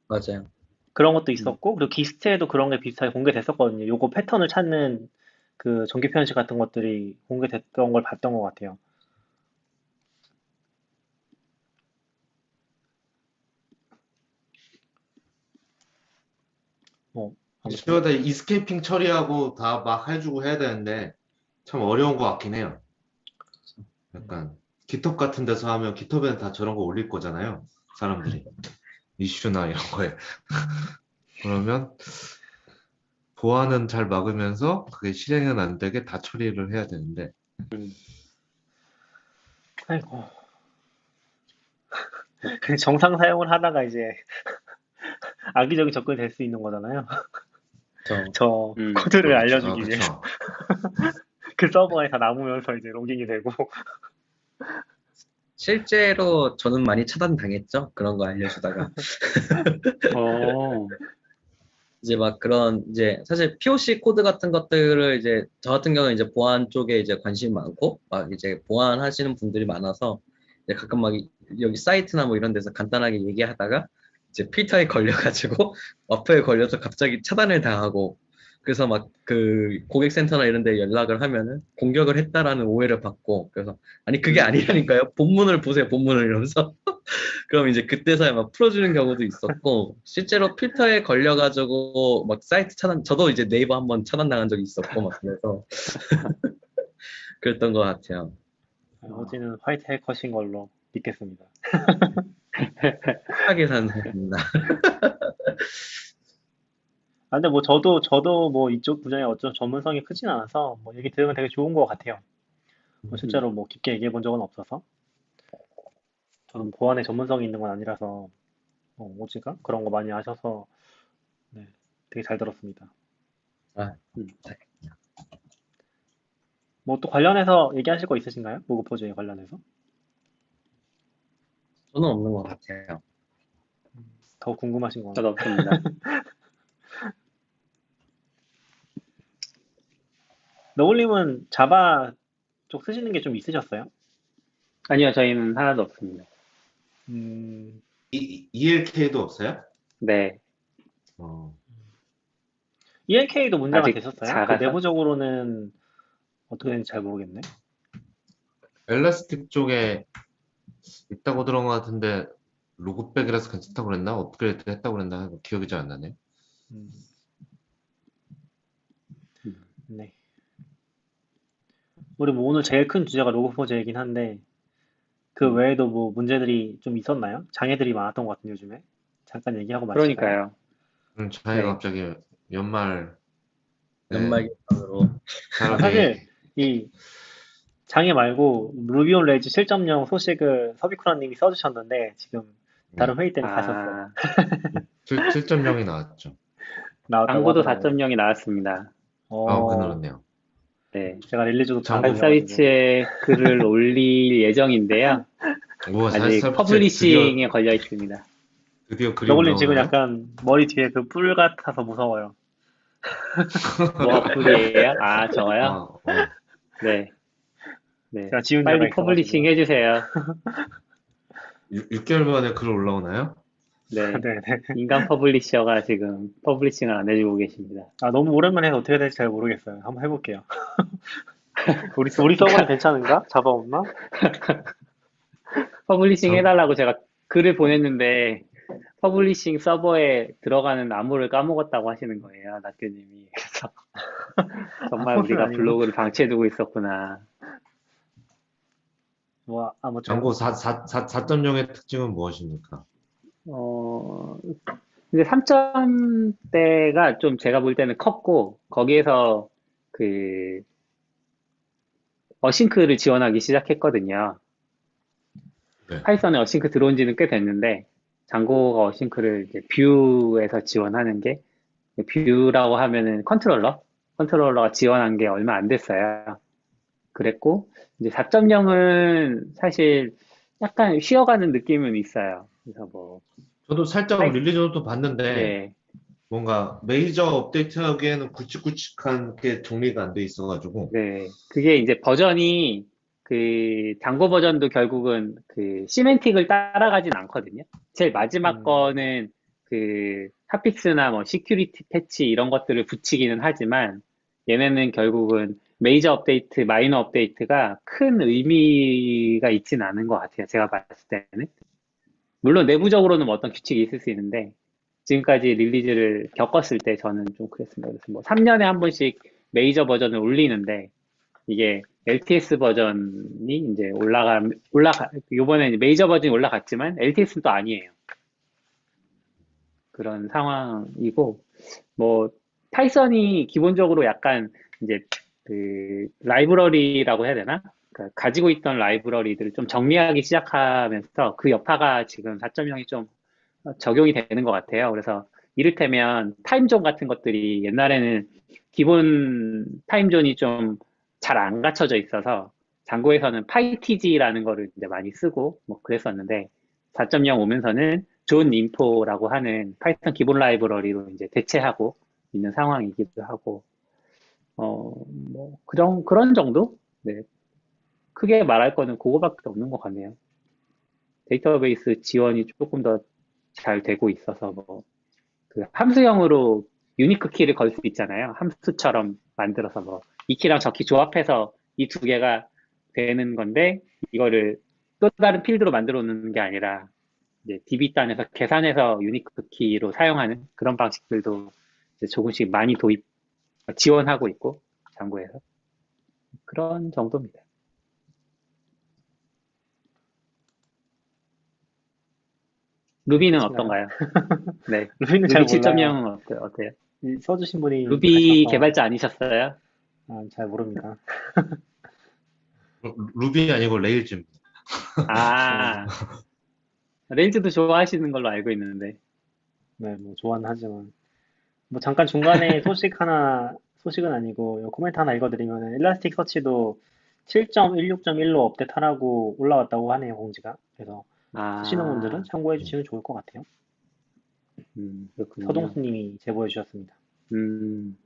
Speaker 6: 맞아요.
Speaker 3: 그런 것도 있었고, 그리고 기스트에도 그런 게 비슷하게 공개됐었거든요. 요거 패턴을 찾는 그 정규 편식 같은 것들이 공개됐던 걸 봤던 것 같아요. 아무튼.
Speaker 5: 이슈마다 이스케이핑 처리하고 다 막 해주고 해야 되는데 참 어려운 것 같긴 해요. 약간 깃허브 같은 데서 하면 깃허브에는 다 저런 거 올릴 거잖아요. 사람들이 이슈나 이런 거에 그러면 보안은 잘 막으면서 그게 실행은 안 되게 다 처리를 해야 되는데
Speaker 3: 아이고. 그 정상 사용을 하다가 이제 악의적인 접근이 될 수 있는 거잖아요. 저 코드를 알려주기 위해
Speaker 5: 그렇죠.
Speaker 3: 그 서버에 다 남으면서 이제 로깅이 되고.
Speaker 6: 실제로 저는 많이 차단당했죠. 그런 거 알려주다가.
Speaker 2: 어,
Speaker 6: 이제 막 그런 이제 사실 POC 코드 같은 것들을 이제 저 같은 경우는 이제 보안 쪽에 이제 관심이 많고 막 이제 보안 하시는 분들이 많아서 이제 가끔 막 여기 사이트나 뭐 이런 데서 간단하게 얘기하다가 이제 필터에 걸려가지고 어플에 걸려서 갑자기 차단을 당하고 그래서 막 그 고객센터나 이런 데 연락을 하면은 공격을 했다라는 오해를 받고 그래서 아니 그게 아니라니까요. 본문을 보세요. 본문을 이러면서 그럼 이제 그때서야 막 풀어주는 경우도 있었고, 실제로 필터에 걸려가지고, 막 사이트 차단, 저도 이제 네이버 한번 차단당한 적이 있었고, 막 그래서, 그랬던 것 같아요.
Speaker 3: 호지는 화이트 해커신 걸로 믿겠습니다.
Speaker 6: 착하게 사는 사람입니다.
Speaker 3: 아, 근데 뭐 저도 뭐 이쪽 분야에 어쩜 전문성이 크진 않아서 뭐 얘기 들으면 되게 좋은 것 같아요. 뭐 실제로 뭐 깊게 얘기해 본 적은 없어서 저는 보안에 전문성이 있는 건 아니라서 오지가 그런 거 많이 아셔서 네, 되게 잘 들었습니다.
Speaker 6: 아,
Speaker 3: 뭐 또 관련해서 얘기하실 거 있으신가요? 무급호주에 관련해서?
Speaker 6: 저는 없는 것 같아요.
Speaker 3: 더 궁금하신 거
Speaker 2: 저도 없습니다.
Speaker 3: 너울님은 자바 쪽 쓰시는 게 좀 있으셨어요?
Speaker 2: 아니요, 저희는 하나도 없습니다.
Speaker 5: ELK도 없어요?
Speaker 2: 네,
Speaker 5: 어,
Speaker 3: ELK도 문제가
Speaker 2: 아직
Speaker 3: 되셨어요? 그
Speaker 2: 작아서.
Speaker 3: 내부적으로는 어떻게 되는지 잘 모르겠네.
Speaker 5: 엘라스틱 쪽에 있다고 들은 것 같은데 로그백이라서 괜찮다고 그랬나? 업그레이드 했다고 그랬나? 기억이 잘 안 나네.
Speaker 3: 음. 네. 우리 뭐 오늘 제일 큰 주제가 로그포즈이긴 한데 그 외에도 뭐 문제들이 좀 있었나요? 장애들이 많았던 것 같은 요즘에. 잠깐 얘기하고 마칠까요?
Speaker 2: 그러니까요.
Speaker 5: 자기가
Speaker 2: 네.
Speaker 5: 갑자기 연말
Speaker 6: 연말 개편으로.
Speaker 5: 사람이
Speaker 3: 사실 이 장애 말고 루비 온 레이지 7.0 소식을 서비쿠라님이 써주셨는데 지금 다른 회의 때문에 가셨어요.
Speaker 2: 아,
Speaker 5: 7.0이 나왔죠.
Speaker 3: 나왔다고
Speaker 2: 광고도
Speaker 3: 하더라고요.
Speaker 2: 4.0이 나왔습니다.
Speaker 5: 그렇네요.
Speaker 2: 네.
Speaker 3: 제가 릴리즈도 다
Speaker 5: 광고
Speaker 3: 보셔가지고.
Speaker 2: 발사비치에 글을 올릴 예정인데요.
Speaker 5: 우와,
Speaker 2: 아직
Speaker 5: 사비체
Speaker 2: 퍼블리싱에 걸려 있습니다.
Speaker 5: 드디어 글이
Speaker 3: 너굴님 지금
Speaker 5: 올라오나요?
Speaker 3: 약간 머리 뒤에 그 뿔 같아서 무서워요.
Speaker 2: 뭐가 꿀이에요? 아, 저요?
Speaker 5: 어.
Speaker 2: 네. 네.
Speaker 3: 제가 지운
Speaker 2: 빨리
Speaker 3: 데가
Speaker 2: 퍼블리싱
Speaker 3: 있어가지고.
Speaker 2: 해주세요.
Speaker 5: 6개월 만에 글 올라오나요?
Speaker 2: 네.
Speaker 3: 네네.
Speaker 2: 인간 퍼블리셔가 지금 퍼블리싱을 안 해주고 계십니다.
Speaker 3: 아, 너무 오랜만에 해서 어떻게 될지 잘 모르겠어요. 한번 해볼게요. 우리 서버는 괜찮은가? 자바 없나?
Speaker 2: 퍼블리싱
Speaker 5: 저-
Speaker 2: 해달라고 제가 글을 보냈는데 퍼블리싱 서버에 들어가는 암호를 까먹었다고 하시는 거예요, 낙교님이. 그래서 정말
Speaker 3: 암호는
Speaker 2: 우리가
Speaker 3: 아니고.
Speaker 2: 블로그를 방치해두고 있었구나.
Speaker 3: 뭐, 아무튼.
Speaker 5: 광고 4.0의 특징은 무엇입니까?
Speaker 2: 근데 3점대가 좀 제가 볼 때는 컸고, 거기에서 그, 어싱크를 지원하기 시작했거든요.
Speaker 5: 네.
Speaker 2: 파이썬에 어싱크 들어온 지는 꽤 됐는데, 장고가 어싱크를 이제 뷰에서 지원하는 게, 뷰라고 하면은 컨트롤러가 지원한 게 얼마 안 됐어요. 그랬고, 이제 4.0은 사실 약간 쉬어가는 느낌은 있어요. 그래서 뭐,
Speaker 5: 저도 살짝
Speaker 2: 파이-
Speaker 5: 릴리즈도 봤는데
Speaker 2: 네,
Speaker 5: 뭔가 메이저 업데이트하기에는 굵직굵직한 게 정리가 안 돼 있어가지고
Speaker 2: 네. 그게 이제 버전이 그 장고 버전도 결국은 그 시멘틱을 따라가진 않거든요. 제일 마지막 거는 그 핫픽스나 뭐 시큐리티 패치 이런 것들을 붙이기는 하지만 얘네는 결국은 메이저 업데이트, 마이너 업데이트가 큰 의미가 있진 않은 것 같아요. 제가 봤을 때는. 물론 내부적으로는 뭐 어떤 규칙이 있을 수 있는데 지금까지 릴리즈를 겪었을 때 저는 좀 그랬습니다. 그래서 뭐 3년에 한 번씩 메이저 버전을 올리는데 이게 LTS 버전이 이제 요번에 메이저 버전이 올라갔지만 LTS는 또 아니에요. 그런 상황이고, 뭐, 파이썬이 기본적으로 약간 이제 그 라이브러리라고 해야 되나? 그러니까 가지고 있던 라이브러리들을 좀 정리하기 시작하면서 그 여파가 지금 4.0이 좀 적용이 되는 것 같아요. 그래서 이를테면 타임존 같은 것들이 옛날에는 기본 타임존이 좀 잘 안 갖춰져 있어서 장고에서는 파이티지라는 거를 이제 많이 쓰고 뭐 그랬었는데 4.0 오면서는 존 인포라고 하는 파이썬 기본 라이브러리로 이제 대체하고 있는 상황이기도 하고 뭐 그런 정도? 네. 크게 말할 거는 그거밖에 없는 것 같네요. 데이터베이스 지원이 조금 더 잘 되고 있어서 뭐 그 함수형으로 유니크 키를 걸 수 있잖아요. 함수처럼 만들어서 뭐 이 키랑 저 키 조합해서 이 두 개가 되는 건데 이거를 또 다른 필드로 만들어 놓는 게 아니라 이제 DB 단에서 계산해서 유니크 키로 사용하는 그런 방식들도 이제 조금씩 많이 지원하고 있고 장고에서 그런 정도입니다. 루비는 어떤가요? 네.
Speaker 3: 루비는 잘
Speaker 2: 루비
Speaker 3: 몰라요.
Speaker 2: 7.0은 어때요?
Speaker 3: 써주신 분이
Speaker 2: 루비
Speaker 3: 하셔서
Speaker 2: 개발자 아니셨어요?
Speaker 3: 잘 모릅니다.
Speaker 5: 루비 아니고 레일즈.
Speaker 2: 아, 레일즈도 좋아하시는 걸로 알고 있는데.
Speaker 3: 네, 뭐 좋아는 하지만 뭐 잠깐 중간에 소식은 아니고 요 코멘트 하나 읽어드리면 일라스틱 서치도 7.16.1로 업데이트하라고 올라왔다고 하네요, 공지가. 그래서 쓰시는 분들은 참고해 주시면 좋을 것 같아요.
Speaker 2: 그렇군요.
Speaker 3: 서동수님이 제보해 주셨습니다.
Speaker 2: 음,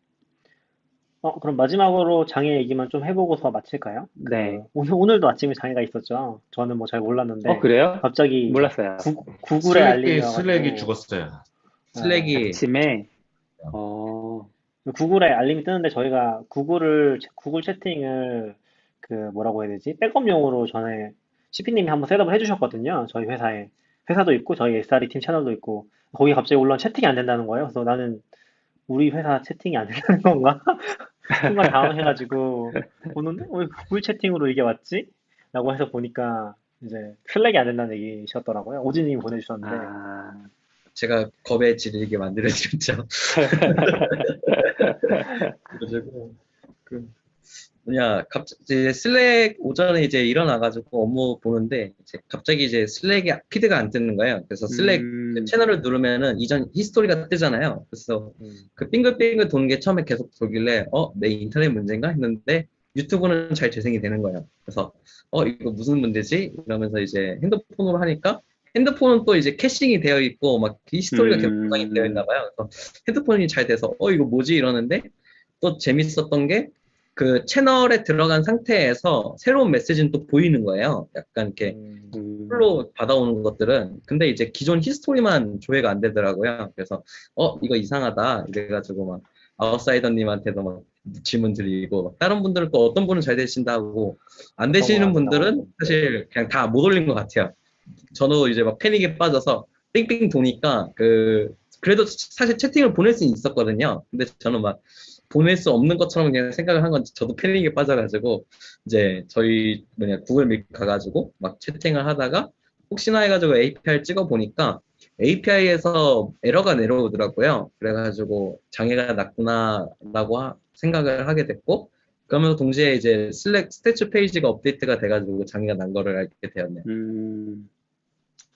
Speaker 3: 그럼 마지막으로 장애 얘기만 좀 해보고서 마칠까요?
Speaker 2: 네.
Speaker 3: 오늘도 아침에 장애가 있었죠. 저는 뭐 잘 몰랐는데
Speaker 2: 그래요?
Speaker 3: 갑자기
Speaker 2: 몰랐어요.
Speaker 3: 구글에 알림이
Speaker 5: 슬랙이
Speaker 3: 와가지고
Speaker 5: 죽었어요.
Speaker 6: 슬랙이
Speaker 2: 아침에,
Speaker 3: 구글에 알림이 뜨는데 저희가 구글 채팅을 그 뭐라고 해야 되지? 백업용으로 전에 CP님이 한번 셋업을 해주셨거든요. 저희 회사에 회사도 있고 저희 SRE 팀 채널도 있고 거기 갑자기 올라온 채팅이 안 된다는 거예요. 그래서 나는 우리 회사 채팅이 안 된다는 건가? 순간 당황해가지고 보는데 왜 구글 채팅으로 이게 왔지? 라고 해서 보니까 이제 슬랙이 안 된다는 얘기셨더라고요. 오진님이 보내주셨는데
Speaker 6: 제가 겁에 질리게 만들어드렸죠. 그래가지고 갑자기 슬랙 오전에 이제 일어나가지고 업무 보는데 이제 갑자기 이제 슬랙이 피드가 안 뜨는 거예요. 그래서 슬랙 채널을 누르면은 이전 히스토리가 뜨잖아요. 그래서 그 빙글빙글 도는 게 처음에 계속 돌길래 내 인터넷 문제인가 했는데 유튜브는 잘 재생이 되는 거예요. 그래서 이거 무슨 문제지? 이러면서 이제 핸드폰으로 하니까 핸드폰은 또 이제 캐싱이 되어 있고 막 히스토리가 계속 저장이 되어 있나 봐요. 그래서 핸드폰이 잘 돼서 이거 뭐지? 이러는데 또 재밌었던 게 그 채널에 들어간 상태에서 새로운 메시지는 또 보이는 거예요. 약간 이렇게 풀로 받아오는 것들은. 근데 이제 기존 히스토리만 조회가 안 되더라고요. 그래서 이거 이상하다. 이래가지고 막 아웃사이더님한테도 막 질문 드리고 막 다른 분들은 또 어떤 분은 잘 되신다고 안 되시는 분들은 사실 그냥 다 못 올린 것 같아요. 저도 이제 막 패닉에 빠져서 삥삥 도니까 그래도 사실 채팅을 보낼 수는 있었거든요. 근데 저는 막 보낼 수 없는 것처럼 그냥 생각을 한 건지 저도 패닉에 빠져가지고 이제 저희 구글 밋 가가지고 막 채팅을 하다가 혹시나 해가지고 API를 찍어 보니까 API에서 에러가 내려오더라고요. 그래가지고 장애가 났구나라고 생각을 하게 됐고 그러면서 동시에 이제 슬랙 스태츄 페이지가 업데이트가 돼가지고 장애가 난 거를 알게 되었네요.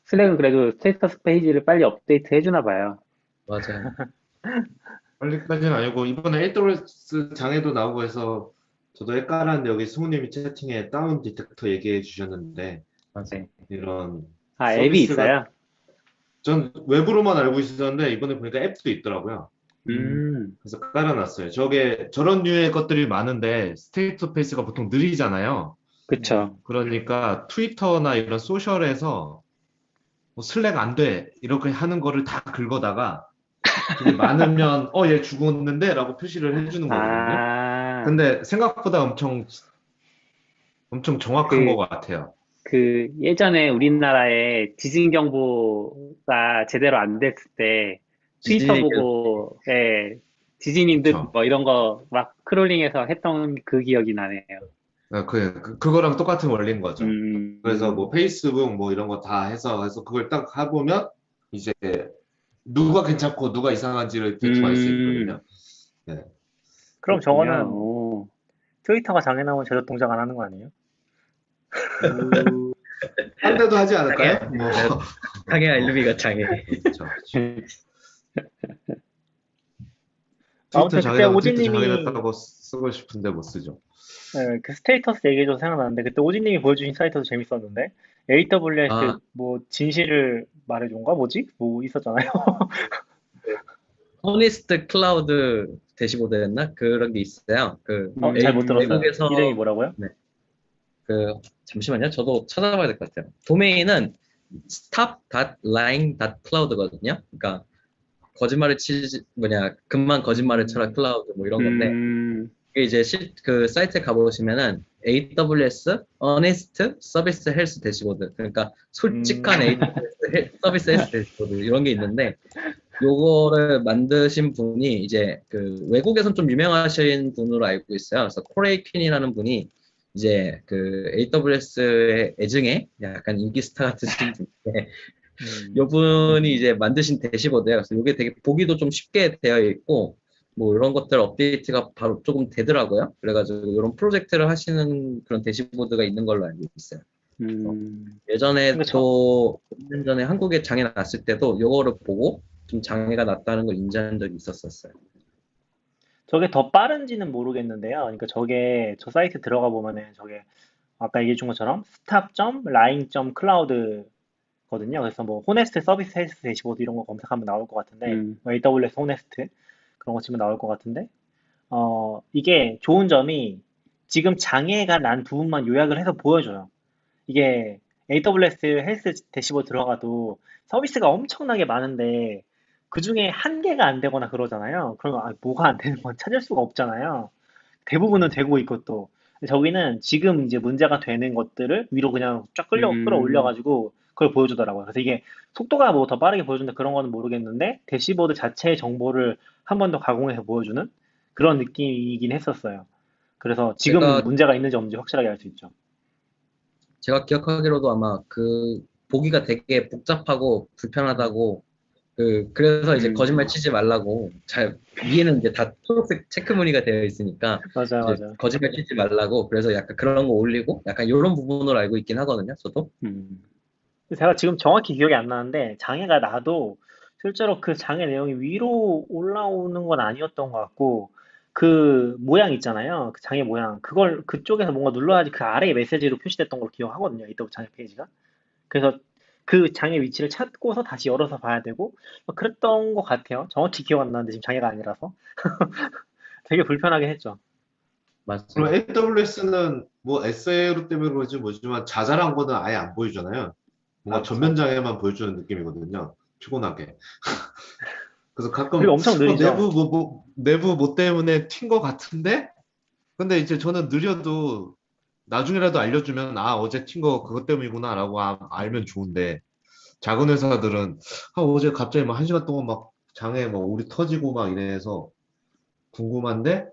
Speaker 2: 슬랙은 그래도 스테이터스 페이지를 빨리 업데이트 해주나 봐요.
Speaker 6: 맞아요.
Speaker 5: 빨리까지는 아니고 이번에 AWS 장애도 나오고 해서 저도 헷갈렸는데 여기 승우님이 채팅에 다운 디텍터 얘기해 주셨는데
Speaker 2: 맞아요.
Speaker 5: 이런
Speaker 2: 앱이 있어요?
Speaker 5: 전 외부로만 알고 있었는데 이번에 보니까 앱도 있더라고요. 그래서 깔아놨어요. 저런 류의 것들이 많은데 스테이트 페이스가 보통 느리잖아요.
Speaker 2: 그쵸.
Speaker 5: 그러니까 트위터나 이런 소셜에서 뭐 슬랙 안 돼 이렇게 하는 거를 다 긁어다가 그게 많으면 얘 죽었는데 라고 표시를 해주는 거거든요. 근데 생각보다 엄청 정확한 것 같아요.
Speaker 2: 예전에 우리나라에 지진 경보가 제대로 안 됐을 때 트위터 보고 지진인 듯 뭐 이런 거 막 크롤링해서 했던 그 기억이 나네요.
Speaker 5: 그거랑 똑같은 원리인 거죠. 그래서 뭐 페이스북 뭐 이런 거 다 해서 그걸 딱 해보면 이제 누가 괜찮고 누가 이상한지를 대충 알 수 있거든요. 네.
Speaker 3: 그럼 저거는 트위터가 장애 나오면 제대로 동작 안 하는 거 아니에요?
Speaker 5: 한 대도 하지 않을까요?
Speaker 6: 장애 알루미가 장애.
Speaker 5: 그렇죠.
Speaker 3: 아무튼 그때
Speaker 5: 자기네가 트위터
Speaker 3: 오진님이
Speaker 5: 자기네 쓰고 싶은데 못 쓰죠.
Speaker 3: 그 스테이터스 얘기해줘서 생각나는데 그때 오진님이 보여주신 사이트도 재밌었는데 AWS
Speaker 6: 아,
Speaker 3: 뭐 진실을 말해준가 뭐지? 뭐 있었잖아요.
Speaker 6: 호니스트 클라우드 대시보드였나? 그런 게 있어요.
Speaker 3: 잘 못 들었어요.
Speaker 6: 외국에서
Speaker 3: 이름이 뭐라고요?
Speaker 6: 네, 잠시만요. 저도 찾아봐야 될 것 같아요. 도메인은 stop.lying.cloud거든요. 그러니까 거짓말을 치지 금만 거짓말을 쳐라 클라우드 뭐 이런 건데 이게 이제 그 사이트에 가보시면은 AWS Honest Service Health 대시보드, 그러니까 솔직한 AWS 서비스 헬스 대시보드 이런 게 있는데, 요거를 만드신 분이 이제 그 외국에선 좀 유명하신 분으로 알고 있어요. 그래서 코레이 퀸이라는 분이 이제 그 AWS의 애증에 약간 인기 스타 같은 분인데, 요 분이 이제 만드신 대시보드예요. 그래서 이게 되게 보기도 좀 쉽게 되어 있고, 뭐 이런 것들 업데이트가 바로 조금 되더라고요. 그래가지고 이런 프로젝트를 하시는 그런 대시보드가 있는 걸로 알고 있어요. 예전에
Speaker 3: 그러니까
Speaker 6: 또 5년 전에 한국에 장애 났을 때도 요거를 보고 좀 장애가 났다는 걸 인지한 적이 있었어요.
Speaker 3: 저게 더 빠른지는 모르겠는데요. 그러니까 저게 저 사이트 들어가 보면은 저게 아까 얘기해 준 것처럼 stop.lying.cloud거든요. 그래서 뭐 호네스트 서비스 헬스 대시보드 이런 거 검색하면 나올 것 같은데, 뭐 AWS 호네스트 그런 거 치면 나올 것 같은데, 이게 좋은 점이 지금 장애가 난 부분만 요약을 해서 보여줘요. 이게 AWS 헬스 대시보드 들어가도 서비스가 엄청나게 많은데 그 중에 한 개가 안 되거나 그러잖아요. 그러면 뭐가 안 되는 건 찾을 수가 없잖아요. 대부분은 되고 있고 또. 근데 저기는 지금 이제 문제가 되는 것들을 위로 그냥 쫙 끌어올려가지고 그걸 보여주더라고요. 그래서 이게 속도가 뭐 더 빠르게 보여준다 그런 거는 모르겠는데 대시보드 자체의 정보를 한 번 더 가공해서 보여주는 그런 느낌이긴 했었어요. 그래서 지금
Speaker 6: 제가
Speaker 3: 문제가 있는지 없는지 확실하게 알 수 있죠.
Speaker 6: 제가 기억하기로도 아마 그 보기가 되게 복잡하고 불편하다고, 그래서 이제 거짓말 치지 말라고, 위에는 이제 다 초록색 체크 무늬가 되어 있으니까
Speaker 3: 맞아요,
Speaker 6: 이제
Speaker 3: 맞아요.
Speaker 6: 거짓말 치지 말라고, 그래서 약간 그런 거 올리고 약간 이런 부분으로 알고 있긴 하거든요, 저도.
Speaker 3: 제가 지금 정확히 기억이 안 나는데 장애가 나도 실제로 그 장애 내용이 위로 올라오는 건 아니었던 것 같고 그 모양 있잖아요. 그 장애 모양. 그걸 그쪽에서 뭔가 눌러야지 그 아래에 메시지로 표시됐던 걸로 기억하거든요. 이또 장애 페이지가. 그래서 그 장애 위치를 찾고서 다시 열어서 봐야 되고 그랬던 것 같아요. 정확히 기억 안 나는데 지금 장애가 아니라서. 되게 불편하게 했죠.
Speaker 5: 그럼
Speaker 6: 맞습니다.
Speaker 5: AWS는 뭐 SA로 때문에 그런지 모르지만 자잘한 거는 아예 안 보여주잖아요. 뭔가
Speaker 3: 그쵸.
Speaker 5: 전면 장애만 보여주는 느낌이거든요. 피곤하게. 그래서 가끔
Speaker 3: 그리고 엄청 느리죠.
Speaker 5: 내부 뭐 때문에 튄 거 같은데, 근데 이제 저는 느려도 나중에라도 알려주면 어제 튄 거 그것 때문이구나라고 알면 좋은데, 작은 회사들은 어제 갑자기 막 1시간 동안 막 장애 막 오리 터지고 막 이래서 궁금한데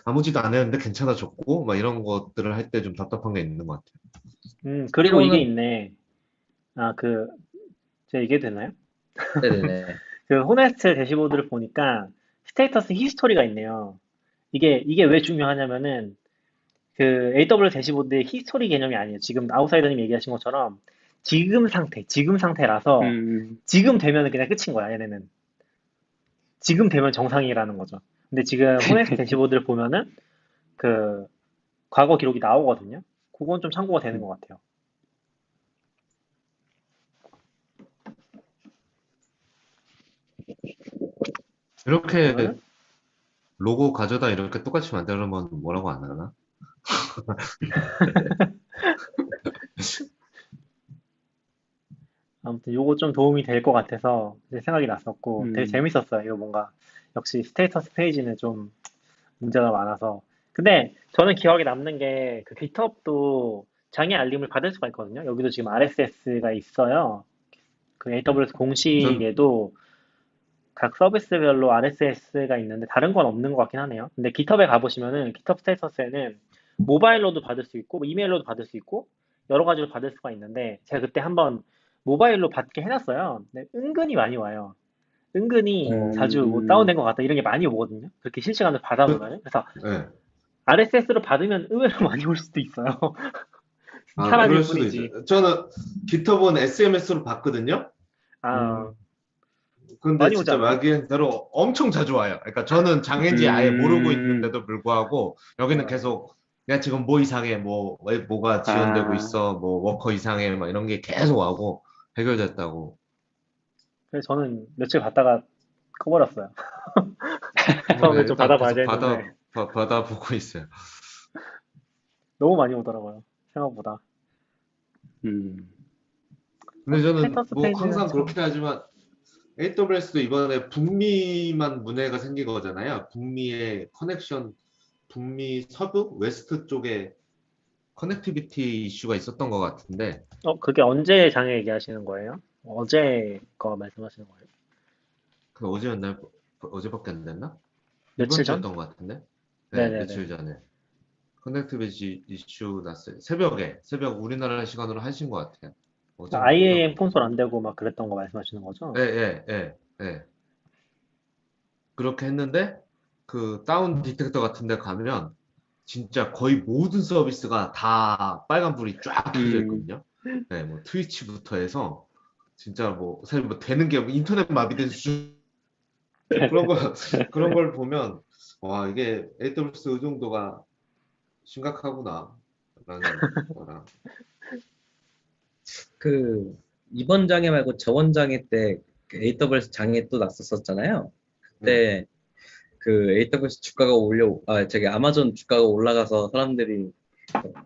Speaker 5: 아무 짓 안 했는데 괜찮아졌고 막 이런 것들을 할 때 좀 답답한 게 있는 것 같아요.
Speaker 3: 그리고 이게
Speaker 6: 실제로는
Speaker 3: 있네. 제가 얘기해도 되나요?
Speaker 6: 네네네.
Speaker 3: 그 호네스트 대시보드를 보니까 스테이터스 히스토리가 있네요. 이게 왜 중요하냐면은 그 AWS 대시보드의 히스토리 개념이 아니에요. 지금 아웃사이더님 얘기하신 것처럼 지금 상태라서 지금 되면 그냥 끝인 거야, 얘네는. 지금 되면 정상이라는 거죠. 근데 지금 호네스트 대시보드를 보면은 그 과거 기록이 나오거든요. 그건 좀 참고가 되는 것 같아요.
Speaker 5: 이렇게
Speaker 3: 그러면은
Speaker 5: 로고 가져다 이렇게 똑같이 만들면 뭐라고 안 하나?
Speaker 3: 아무튼 요거 좀 도움이 될 것 같아서 이제 생각이 났었고 되게 재밌었어요. 이거 뭔가 역시 스테이터스 페이지는 좀 문제가 많아서. 근데 저는 기억에 남는 게 그 GitHub도 장애 알림을 받을 수가 있거든요. 여기도 지금 RSS가 있어요. 그 AWS
Speaker 5: 전
Speaker 3: 공식에도 각 서비스별로 RSS가 있는데 다른 건 없는 것 같긴 하네요. 근데 GitHub에 가보시면은 GitHub 스테이터스에는 모바일로도 받을 수 있고 뭐 이메일로도 받을 수 있고 여러 가지로 받을 수가 있는데 제가 그때 한번 모바일로 받게 해놨어요. 근데 은근히 많이 와요. 은근히 자주 뭐 다운된 것 같다 이런 게 많이 오거든요. 그렇게 실시간으로
Speaker 5: 그,
Speaker 3: 받아보면. 그래서
Speaker 5: 네.
Speaker 3: RSS로 받으면 의외로 많이 올 수도 있어요. 사람일
Speaker 5: 그럴 수도
Speaker 3: 뿐이지.
Speaker 5: 있어요. 저는 GitHub은 SMS로 봤거든요.
Speaker 3: 아,
Speaker 5: 근데
Speaker 3: 많이
Speaker 5: 진짜
Speaker 3: 오잖아요.
Speaker 5: 말기대로 엄청 자주 와요. 그러니까 저는 장애인지 아예 모르고 있는데도 불구하고 여기는
Speaker 3: 네.
Speaker 5: 계속 야 지금 뭐 이상해 왜 뭐가 지연되고
Speaker 2: 아,
Speaker 5: 있어 뭐 워커 이상해 막 이런 게 계속 와고 해결됐다고.
Speaker 3: 그래서 저는 며칠 받다가 꺼버렸어요.
Speaker 5: 그러면
Speaker 3: 처음에 좀
Speaker 5: 일단
Speaker 3: 받아봐야지
Speaker 5: 계속
Speaker 3: 했는데
Speaker 5: 받아보고 있어요.
Speaker 3: 너무 많이 오더라고요. 생각보다.
Speaker 2: 음,
Speaker 5: 근데 저는
Speaker 3: 스테이터스
Speaker 5: 뭐
Speaker 3: 페이지는
Speaker 5: 항상
Speaker 3: 참.
Speaker 5: 그렇게 하지만 AWS도 이번에 북미만 문제가 생긴 거잖아요. 북미의 커넥션, 북미 서부, 웨스트 쪽에 커넥티비티 이슈가 있었던 것 같은데,
Speaker 3: 그게 언제 장애 얘기하시는 거예요? 어제 거 말씀하시는 거예요?
Speaker 5: 그 어제였나요? 어제밖에 안 됐나? 이번
Speaker 3: 며칠 전?
Speaker 5: 주였던 것 같은데? 네,
Speaker 3: 네네네.
Speaker 5: 며칠 전에. 커넥티비티 이슈 났어요. 새벽 우리나라 시간으로 하신 것 같아요. 어젠가
Speaker 3: IAM
Speaker 5: 그랬던 것
Speaker 3: 콘솔
Speaker 5: 같아요.
Speaker 3: 안 되고 막 그랬던 거 말씀하시는 거죠?
Speaker 5: 예, 예, 예, 예. 그렇게 했는데, 그 다운 디텍터 같은 데 가면, 진짜 거의 모든 서비스가 다 빨간불이 쫙 켜져
Speaker 2: 음,
Speaker 5: 있거든요. 네, 뭐 트위치부터 해서 진짜 뭐 사실 뭐 되는 게 인터넷 마비된 수준 그런 거 그런 걸 보면 와 이게 AWS 의존도가 심각하구나라는 거랑
Speaker 6: 그 이번 장애 말고 저번 장애 때그 AWS 장애 또 났었었잖아요.
Speaker 5: 네.
Speaker 6: 그때 그 AWS 주가가 저기 아마존 주가가 올라가서 사람들이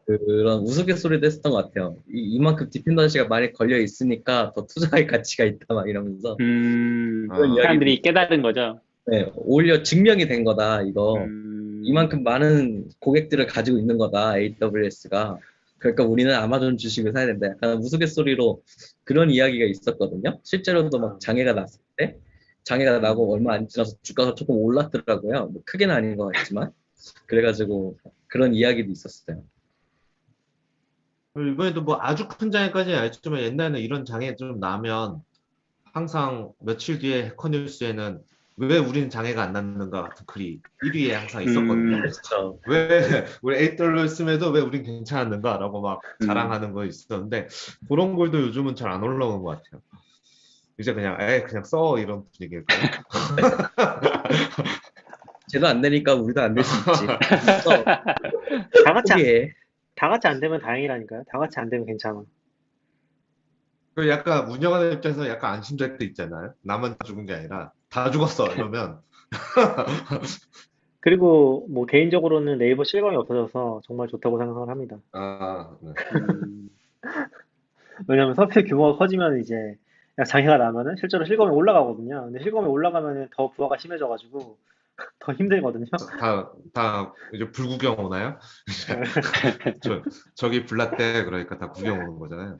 Speaker 6: 그런 우스갯소리도 했었던 것 같아요. 이만큼 디펜던시가 많이 걸려 있으니까 더 투자할 가치가 있다 막 이러면서 그런
Speaker 5: 아,
Speaker 6: 이야기도
Speaker 2: 사람들이 깨달은 거죠.
Speaker 6: 네, 오히려 증명이 된 거다 이거.
Speaker 2: 음,
Speaker 6: 이만큼 많은 고객들을 가지고 있는 거다 AWS가. 그러니까 우리는 아마존 주식을 사야 된다. 약간 우스갯소리로 그런 이야기가 있었거든요. 실제로도
Speaker 3: 아,
Speaker 6: 막 장애가 났을 때 장애가 나고 얼마
Speaker 2: 음,
Speaker 6: 안 지나서 주가가 조금 올랐더라고요. 뭐 크게는 아닌 것 같지만 그래가지고 그런 이야기도 있었어요.
Speaker 5: 그리고 이번에도 뭐 아주 큰 장애까지는 아니지만 옛날에는 이런 장애 좀 나면 항상 며칠 뒤에 해커뉴스에는 왜 우리는 장애가 안 났는가 같은 글이 1위에 항상 있었거든요.
Speaker 6: 그렇죠.
Speaker 5: 왜 우리 AWS임에도 왜 우린 괜찮았는가라고 막
Speaker 2: 음.
Speaker 5: 자랑하는 거 있었는데 그런 글도 요즘은 잘 안 올라오는 것 같아요. 이제 그냥 그냥 써 이런 분위기일까요?
Speaker 6: 쟤도 안 되니까 우리도 안 될 수 있지. 그래서
Speaker 3: 다 같이,
Speaker 6: 포기해.
Speaker 3: 다 같이 안 되면 다행이라니까요. 다 같이 안 되면 괜찮아.
Speaker 5: 그 약간 운영하는 입장에서 약간 안심될 때 있잖아요. 나만 죽은 게 아니라 다 죽었어 이러면
Speaker 3: 그리고 뭐 개인적으로는 네이버 실검이 없어져서 정말 좋다고 생각을 합니다.
Speaker 5: 네.
Speaker 2: 음,
Speaker 3: 왜냐면 서비스 규모가 커지면 이제 장애가 나면은 실제로 실검이 올라가거든요. 근데 실검이 올라가면은 더 부하가 심해져가지고 더 힘들거든요.
Speaker 5: 다 이제 불구경 오나요? 저기 불났대 그러니까 다 구경 오는 거잖아요.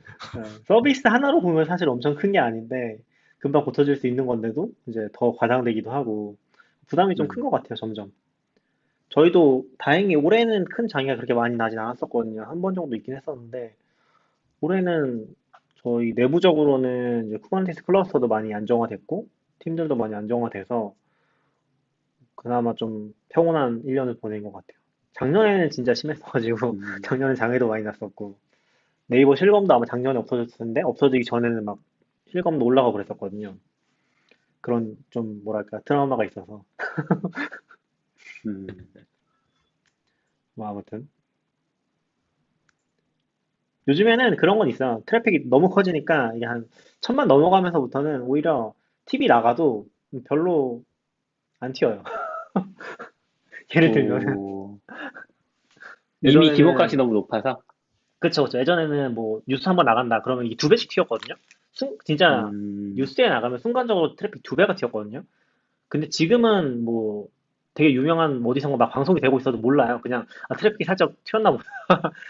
Speaker 3: 서비스 하나로 보면 사실 엄청 큰 게 아닌데 금방 고쳐질 수 있는 건데도 이제 더 과장되기도 하고 부담이 좀 큰
Speaker 2: 음,
Speaker 3: 것 같아요, 점점. 저희도 다행히 올해는 큰 장애가 그렇게 많이 나진 않았었거든요. 한 번 정도 있긴 했었는데 올해는 저희 내부적으로는 이제 쿠버네티스 클러스터도 많이 안정화됐고 팀들도 많이 안정화돼서 그나마 좀 평온한 1년을 보낸 것 같아요. 작년에는 진짜 심했어가지고
Speaker 2: 음,
Speaker 3: 작년에 장애도 많이 났었고 네이버 실검도 아마 작년에 없어졌을 텐데 없어지기 전에는 막 실검도 올라가고 그랬었거든요. 그런 좀 뭐랄까 트라우마가 있어서
Speaker 2: 음.
Speaker 3: 뭐 아무튼 요즘에는 그런 건 있어요. 트래픽이 너무 커지니까 이게 한 1000만 넘어가면서부터는 오히려 TV 나가도 별로 안 튀어요. 예를 들면
Speaker 2: 오, 이미 기본값이
Speaker 3: 예전에는
Speaker 2: 너무 높아서.
Speaker 3: 그쵸 그쵸 예전에는 뭐 뉴스 한번 나간다 그러면 이게 두 배씩 튀었거든요. 진짜
Speaker 2: 음,
Speaker 3: 뉴스에 나가면 순간적으로 트래픽 두 배가 튀었거든요. 근데 지금은 뭐 되게 유명한 뭐 어디선가 막 방송이 되고 있어도 몰라요. 그냥 트래픽이 살짝 튀었나 보다.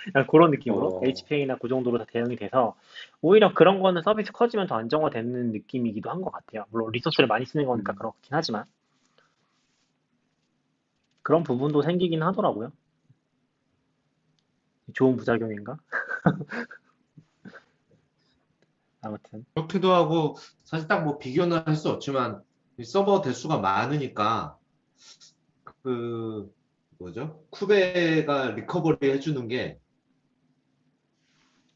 Speaker 3: 약간 그런 느낌으로
Speaker 2: 어,
Speaker 3: HPA나 그 정도로 다 대응이 돼서 오히려 그런 거는 서비스 커지면 더 안정화되는 느낌이기도 한 것 같아요. 물론 리소스를 많이 쓰는 거니까
Speaker 2: 음,
Speaker 3: 그렇긴 하지만 그런 부분도 생기긴 하더라고요. 좋은 부작용인가? 아무튼
Speaker 5: 그렇기도 하고 사실 딱 뭐 비교는 할 수 없지만 이 서버 대수가 많으니까 그 뭐죠? 쿠베가 리커버리 해주는 게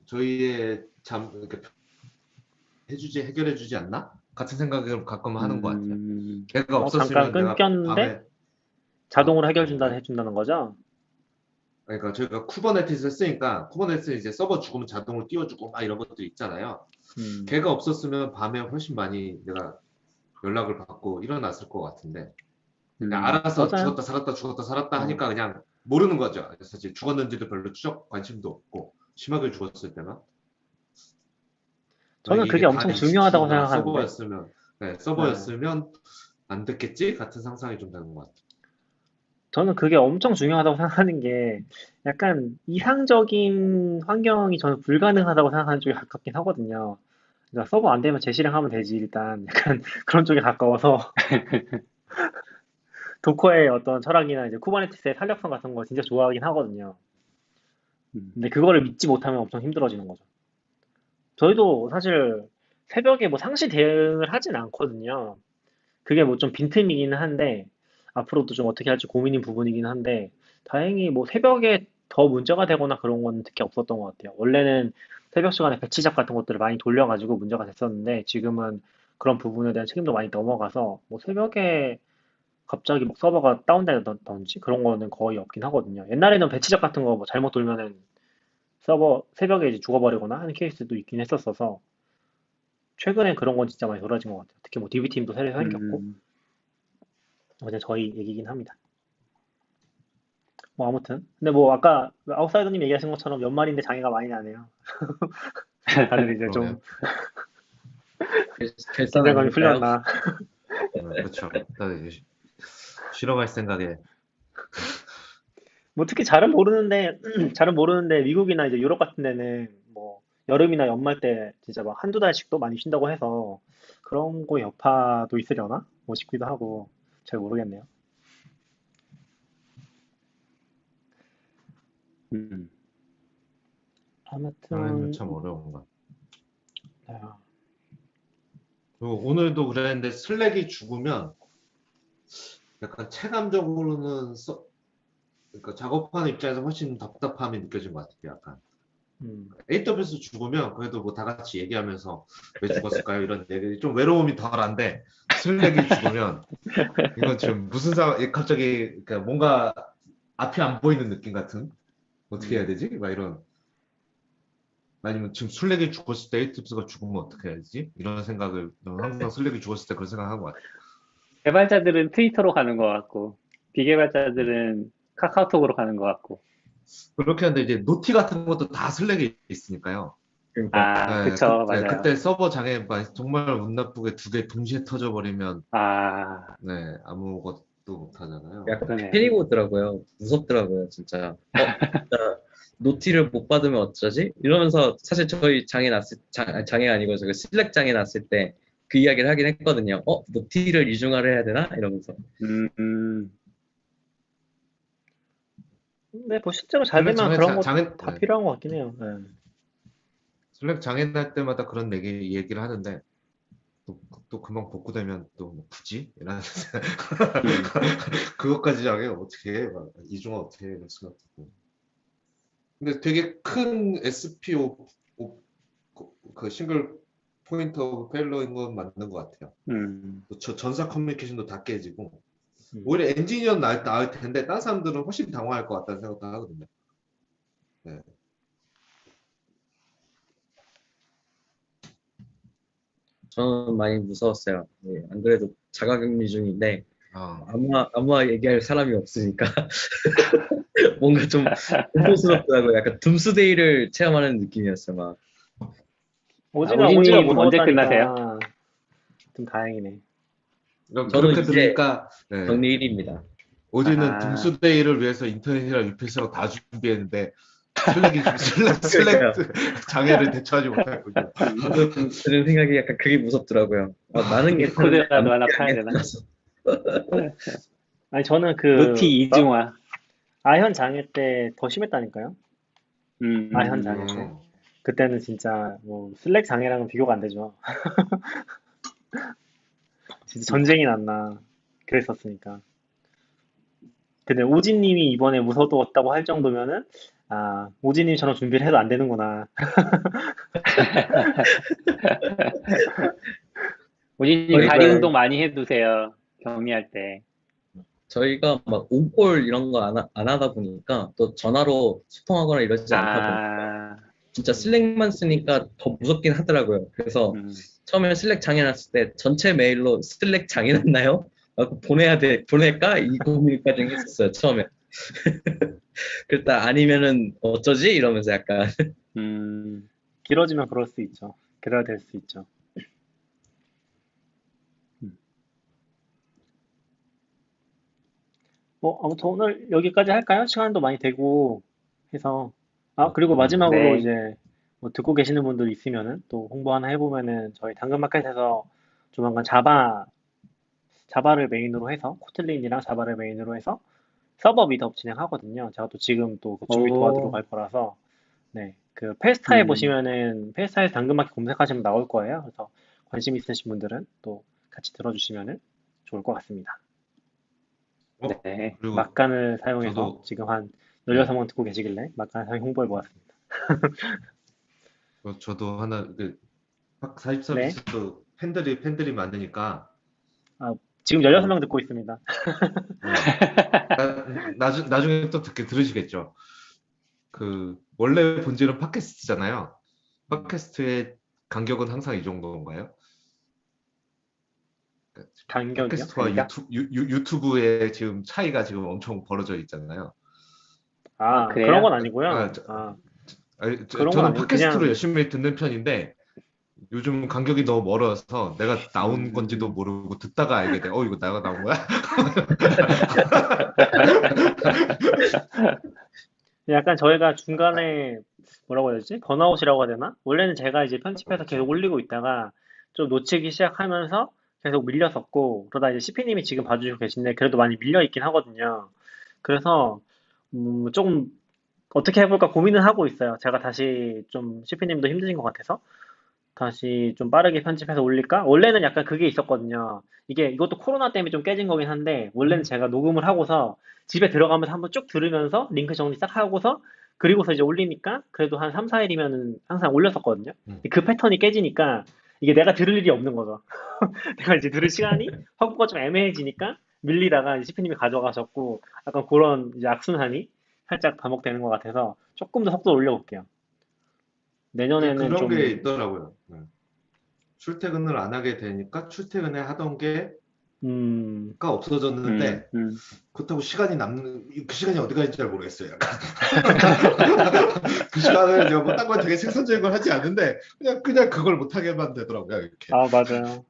Speaker 5: 저희의 이렇게 해결해주지 않나? 같은 생각을 가끔 하는 것 같아요.
Speaker 2: 음,
Speaker 5: 걔가
Speaker 3: 잠깐
Speaker 5: 없었으면 내가
Speaker 3: 끊겼는데
Speaker 5: 밤에
Speaker 3: 자동으로
Speaker 5: 네.
Speaker 3: 해준다는 거죠?
Speaker 5: 그러니까 저희가 쿠버네티스를 쓰니까 쿠버네티스 이제 서버 죽으면 자동으로 띄워주고 막 이런 것도 있잖아요.
Speaker 3: 음,
Speaker 5: 걔가 없었으면 밤에 훨씬 많이 내가 연락을 받고 일어났을 것 같은데 그냥 알아서
Speaker 3: 맞아요.
Speaker 5: 죽었다 살았다
Speaker 3: 어.
Speaker 5: 하니까 그냥 모르는 거죠. 사실 죽었는지도 별로 추적 관심도 없고 심하게 죽었을 때만
Speaker 3: 저는
Speaker 5: 만약에
Speaker 3: 그게
Speaker 5: 이게
Speaker 3: 엄청
Speaker 5: 다
Speaker 3: 중요하다고
Speaker 5: EC2나
Speaker 3: 생각하는데, 네.
Speaker 5: 서버였으면 안 됐겠지 같은 상상이 좀 되는 것 같아요.
Speaker 3: 저는 그게 엄청 중요하다고 생각하는 게 약간 이상적인 환경이 저는 불가능하다고 생각하는 쪽에 가깝긴 하거든요. 그러니까 서버 안 되면 재실행하면 되지, 일단. 약간 그런 쪽에 가까워서 도커의 어떤 철학이나 이제 쿠버네티스의 탄력성 같은 거 진짜 좋아하긴 하거든요. 근데 그거를 믿지 못하면 엄청 힘들어지는 거죠. 저희도 사실 새벽에 뭐 상시 대응을 하진 않거든요. 그게 뭐 좀 빈틈이긴 한데 앞으로도 좀 어떻게 할지 고민인 부분이긴 한데 다행히 뭐 새벽에 더 문제가 되거나 그런 건 특히 없었던 것 같아요. 원래는 새벽 시간에 배치작 같은 것들을 많이 돌려가지고 문제가 됐었는데 지금은 그런 부분에 대한 책임도 많이 넘어가서 뭐 새벽에 갑자기 막 서버가 다운된다든지 그런 거는 거의 없긴 하거든요. 옛날에는 배치작 같은 거 뭐 잘못 돌면은 서버 새벽에 이제 죽어버리거나 하는 케이스도 있긴 했었어서 최근에 그런 건 진짜 많이 덜어진 것 같아요. 특히 뭐 DB팀도 새로 생겼고 어제 저희 얘기긴 합니다. 뭐 아무튼 근데 뭐 아까 아웃사이더님 얘기하신 것처럼 연말인데 장애가 많이 나네요. 다들 이제 좀
Speaker 5: 그러네요.
Speaker 6: 결산
Speaker 3: 긴장감이
Speaker 6: 아닐까요?
Speaker 3: 풀렸나.
Speaker 5: 그렇죠. 다들 이제 쉬러 갈 생각에
Speaker 3: 뭐 특히 잘은 모르는데 잘은 모르는데 미국이나 이제 유럽 같은 데는 뭐 여름이나 연말 때 진짜 막 한두 달씩도 많이 쉰다고 해서 그런 거 여파도 있으려나? 뭐 싶기도 하고 잘 모르겠네요.
Speaker 2: 음.
Speaker 5: 장애는
Speaker 3: 아무튼
Speaker 5: 참 어려운 것 같아요.
Speaker 3: 아,
Speaker 5: 그리고 오늘도 그랬는데 슬랙이 죽으면 약간 체감적으로는 그러니까 작업하는 입장에서 훨씬 답답함이 느껴진 것 같아요. 약간 AWS 죽으면 그래도 뭐 다 같이 얘기하면서 왜 죽었을까요? 이런 얘기 좀 외로움이 덜한데 슬랙이 죽으면 이건 지금 무슨 상황 갑자기 그러니까 뭔가 앞이 안 보이는 느낌 같은 어떻게 해야 되지? 막 이런 아니면 지금 슬랙이 죽었을 때 AWS가 죽으면 어떻게 해야 되지? 이런 생각을 항상 슬랙이 죽었을 때 그런 생각한 것 같아요.
Speaker 2: 개발자들은 트위터로 가는 것 같고, 비개발자들은 카카오톡으로 가는 것 같고.
Speaker 5: 그렇게 하는데 이제 노티 같은 것도 다 슬랙에 있으니까요.
Speaker 6: 그러니까
Speaker 2: 아, 그쵸, 맞아요.
Speaker 5: 그때 서버 장애 정말 운 나쁘게 두 개 동시에 터져버리면
Speaker 2: 아,
Speaker 5: 네, 아무것도 못 하잖아요.
Speaker 6: 약간
Speaker 2: 그러네요.
Speaker 6: 패닉 오더라고요. 무섭더라고요, 진짜. 진짜 노티를 못 받으면 어쩌지? 이러면서 사실 저희 장애가 아니고 저희 슬랙 장애 났을 때 그 이야기를 하긴 했거든요. 노티를 이중화를 해야 되나? 이러면서.
Speaker 3: 근데 뭐 실제로 잘
Speaker 5: 슬랙
Speaker 3: 되면 그런 거
Speaker 5: 장애
Speaker 3: 다 필요한 것 같긴 해요. 네.
Speaker 5: 슬랙 장애 날 때마다 그런 얘기를 하는데 또 금방 복구되면 또뭐 굳이? 이라는 그것까지 장애 어떻게 해? 막 이중화 어떻게 해? 이럴 수가 없고. 근데 되게 큰 SPO 그 싱글 포인트 오브 페일러인 건 맞는 것 같아요. 저 전사 커뮤니케이션도 다 깨지고 오히려 엔지니어는 나을 텐데 다른 사람들은 훨씬 당황할 것 같다는 생각도 하거든요. 네.
Speaker 6: 저는 많이 무서웠어요. 예, 안 그래도 자가격리 중인데
Speaker 5: 아,
Speaker 6: 아마 얘기할 사람이 없으니까 뭔가 좀 공포스럽더라고요. 약간 둠스데이를 체험하는 느낌이었어요. 막
Speaker 3: 오지가
Speaker 2: 오지님 언제
Speaker 3: 무서웠다니까
Speaker 2: 끝나세요?
Speaker 3: 좀 다행이네.
Speaker 6: 저는
Speaker 5: 그렇게
Speaker 6: 이제
Speaker 5: 들으니까 네.
Speaker 6: 격리 1일입니다.
Speaker 5: 오디는
Speaker 2: 아.
Speaker 5: 둠스데이를 위해서 인터넷이랑 UPS랑 다 준비했는데 슬랙 장애를 대처하지 못하고
Speaker 6: 드는 생각이 약간 그게 무섭더라고요. 나는 괜찮은데
Speaker 2: 디스코드라도 하나 파야 되나?
Speaker 3: 아니 저는 그
Speaker 2: 노티 이중화.
Speaker 3: 아현 장애 때 더 심했다니까요. 아현 장애 때.
Speaker 5: 음.
Speaker 3: 그때는 진짜 뭐 슬랙 장애랑은 비교가 안 되죠. 진짜 전쟁이 났나 그랬었으니까. 근데 오지님이 이번에 무서웠다고 할 정도면은 오지님처럼 준비를 해도 안 되는구나.
Speaker 2: 오진님
Speaker 6: 저희가-
Speaker 2: 다리 운동 많이 해두세요. 격리할 때.
Speaker 6: 저희가 막 온콜 이런 거 안 하다 보니까 또 전화로 소통하거나 이러지 않다 보니까
Speaker 2: 아,
Speaker 6: 진짜 슬랙만 쓰니까 더 무섭긴 하더라고요. 그래서
Speaker 2: 음,
Speaker 6: 처음에 슬랙 장애났을 때 전체 메일로 슬랙 장애났나요? 라고 보낼까? 이 고민까지 했었어요, 처음에. 그랬다 아니면은 어쩌지? 이러면서 약간
Speaker 3: 길어지면 그럴 수 있죠. 그래야 될 수 있죠. 아무튼 오늘 여기까지 할까요? 시간도 많이 되고 해서. 그리고 마지막으로
Speaker 2: 네.
Speaker 3: 이제 뭐 듣고 계시는 분들 있으면은 또 홍보 하나 해보면은 저희 당근마켓에서 조만간 자바를 메인으로 해서 코틀린이랑 자바를 메인으로 해서 서버 미드업 진행하거든요. 제가 또 지금 또 그 준비
Speaker 2: 오.
Speaker 3: 도와드리러 갈 거라서 네, 그 페스타에
Speaker 2: 음.
Speaker 3: 보시면은 페스타에서 당근마켓 검색하시면 나올 거예요. 그래서 관심 있으신 분들은 또 같이 들어주시면은 좋을 것 같습니다.
Speaker 2: 네.
Speaker 5: 그리고
Speaker 3: 막간을 사용해서
Speaker 5: 저도-
Speaker 3: 지금 한 16명 듣고 계시길래 막간을 사용 홍보해 보았습니다.
Speaker 5: 저도 하나 사입
Speaker 3: 네.
Speaker 5: 서비스도 팬들이 많으니까
Speaker 3: 지금 16명 듣고 있습니다.
Speaker 5: 나중에 또 들으시겠죠. 원래 본질은 팟캐스트잖아요. 팟캐스트의 간격은 항상 이 정도인가요?
Speaker 3: 간격이요?
Speaker 5: 팟캐스트와
Speaker 3: 간격?
Speaker 5: 유튜브의 지금 차이가 지금 엄청 벌어져 있잖아요.
Speaker 2: 그래요?
Speaker 3: 그런 건 아니고요.
Speaker 5: 아니,
Speaker 3: 그런 건
Speaker 5: 저는
Speaker 3: 아니고
Speaker 5: 팟캐스트로
Speaker 3: 그냥-
Speaker 5: 열심히 듣는 편인데 요즘 간격이 너무 멀어서 내가 나온
Speaker 3: 음.
Speaker 5: 건지도 모르고 듣다가 알게 돼. 이거 내가 나온 거야?
Speaker 3: 약간 저희가 중간에 뭐라고 해야 되지? 번아웃이라고 해야 되나? 원래는 제가 이제 편집해서 계속 올리고 있다가 좀 놓치기 시작하면서 계속 밀렸었고, 그러다 이제 CP님이 지금 봐주시고 계신데 그래도 많이 밀려 있긴 하거든요. 그래서 조금 어떻게 해볼까 고민을 하고 있어요. 제가 다시 좀 CP님도 힘드신 것 같아서 다시 좀 빠르게 편집해서 올릴까? 원래는 약간 그게 있었거든요. 이것도 코로나 때문에 좀 깨진 거긴 한데, 원래는 제가 녹음을 하고서 집에 들어가면서 한번 쭉 들으면서 링크 정리 싹 하고서, 그리고서 이제 올리니까 그래도 한 3, 4일이면은 항상 올렸었거든요. 그 패턴이 깨지니까 이게 내가 들을 일이 없는 거죠. 내가 이제 들을 시간이 확보가 좀 애매해지니까 밀리다가 CP님이 가져가셨고, 약간 그런 이제 악순환이 살짝 반복되는 것 같아서 조금 더 속도 올려볼게요. 내년에는
Speaker 5: 그런
Speaker 3: 좀
Speaker 5: 게 있더라고요. 출퇴근을 안 하게 되니까 출퇴근에 하던 게가 없어졌는데 그렇다고 그 시간이 어디 가는지 잘 모르겠어요. 약간. 그 시간을 제가 뭐 딴 건 되게 생산적인 걸 하지 않는데 그냥 그걸 못 하게만 되더라고요. 이렇게.
Speaker 3: 맞아요.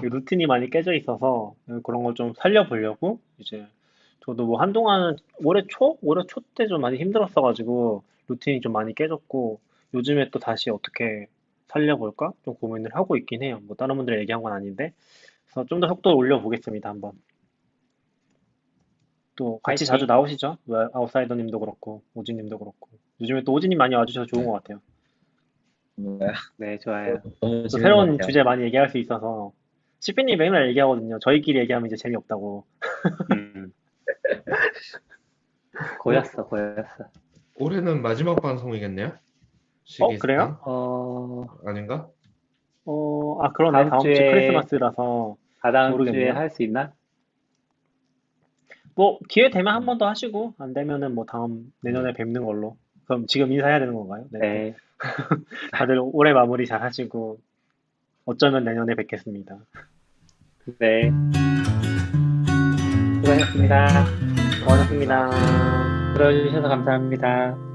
Speaker 3: 이 루틴이 많이 깨져 있어서 그런 걸 좀 살려보려고 이제 저도 뭐 한동안은 올해 초 때 좀 많이 힘들었어가지고 루틴이 좀 많이 깨졌고 요즘에 또 다시 어떻게 살려볼까 좀 고민을 하고 있긴 해요. 뭐 다른 분들 얘기한 건 아닌데 그래서 좀 더 속도를 올려보겠습니다. 한번. 또 같이
Speaker 2: 화이팅!
Speaker 3: 자주 나오시죠? 아웃사이더님도 그렇고 오지님도 그렇고 요즘에 또 오지님 많이 와주셔서 좋은 것 같아요.
Speaker 2: 네, 좋아요.
Speaker 6: 너무
Speaker 3: 또
Speaker 6: 재밌는 것
Speaker 3: 새로운
Speaker 6: 같아요.
Speaker 3: 주제 많이 얘기할 수 있어서 CP님 맨날 얘기하거든요. 저희끼리 얘기하면 이제 재미없다고.
Speaker 2: 음. 고였어.
Speaker 5: 올해는 마지막 방송이겠네요?
Speaker 3: 그래요?
Speaker 5: 아닌가?
Speaker 3: 그러네. 다음 주
Speaker 2: 주에-
Speaker 3: 크리스마스라서
Speaker 2: 다다음
Speaker 3: 모르겠네요.
Speaker 2: 주에 할 수 있나?
Speaker 3: 뭐 기회 되면 한 번 더 하시고 안 되면은 뭐 다음 내년에 뵙는 걸로. 그럼 지금 인사해야 되는 건가요? 네.
Speaker 2: 네.
Speaker 3: 다들 올해 마무리 잘 하시고 어쩌면 내년에 뵙겠습니다.
Speaker 2: 네. 수고하셨습니다.
Speaker 3: 고맙습니다.
Speaker 2: 들어주셔서 감사합니다.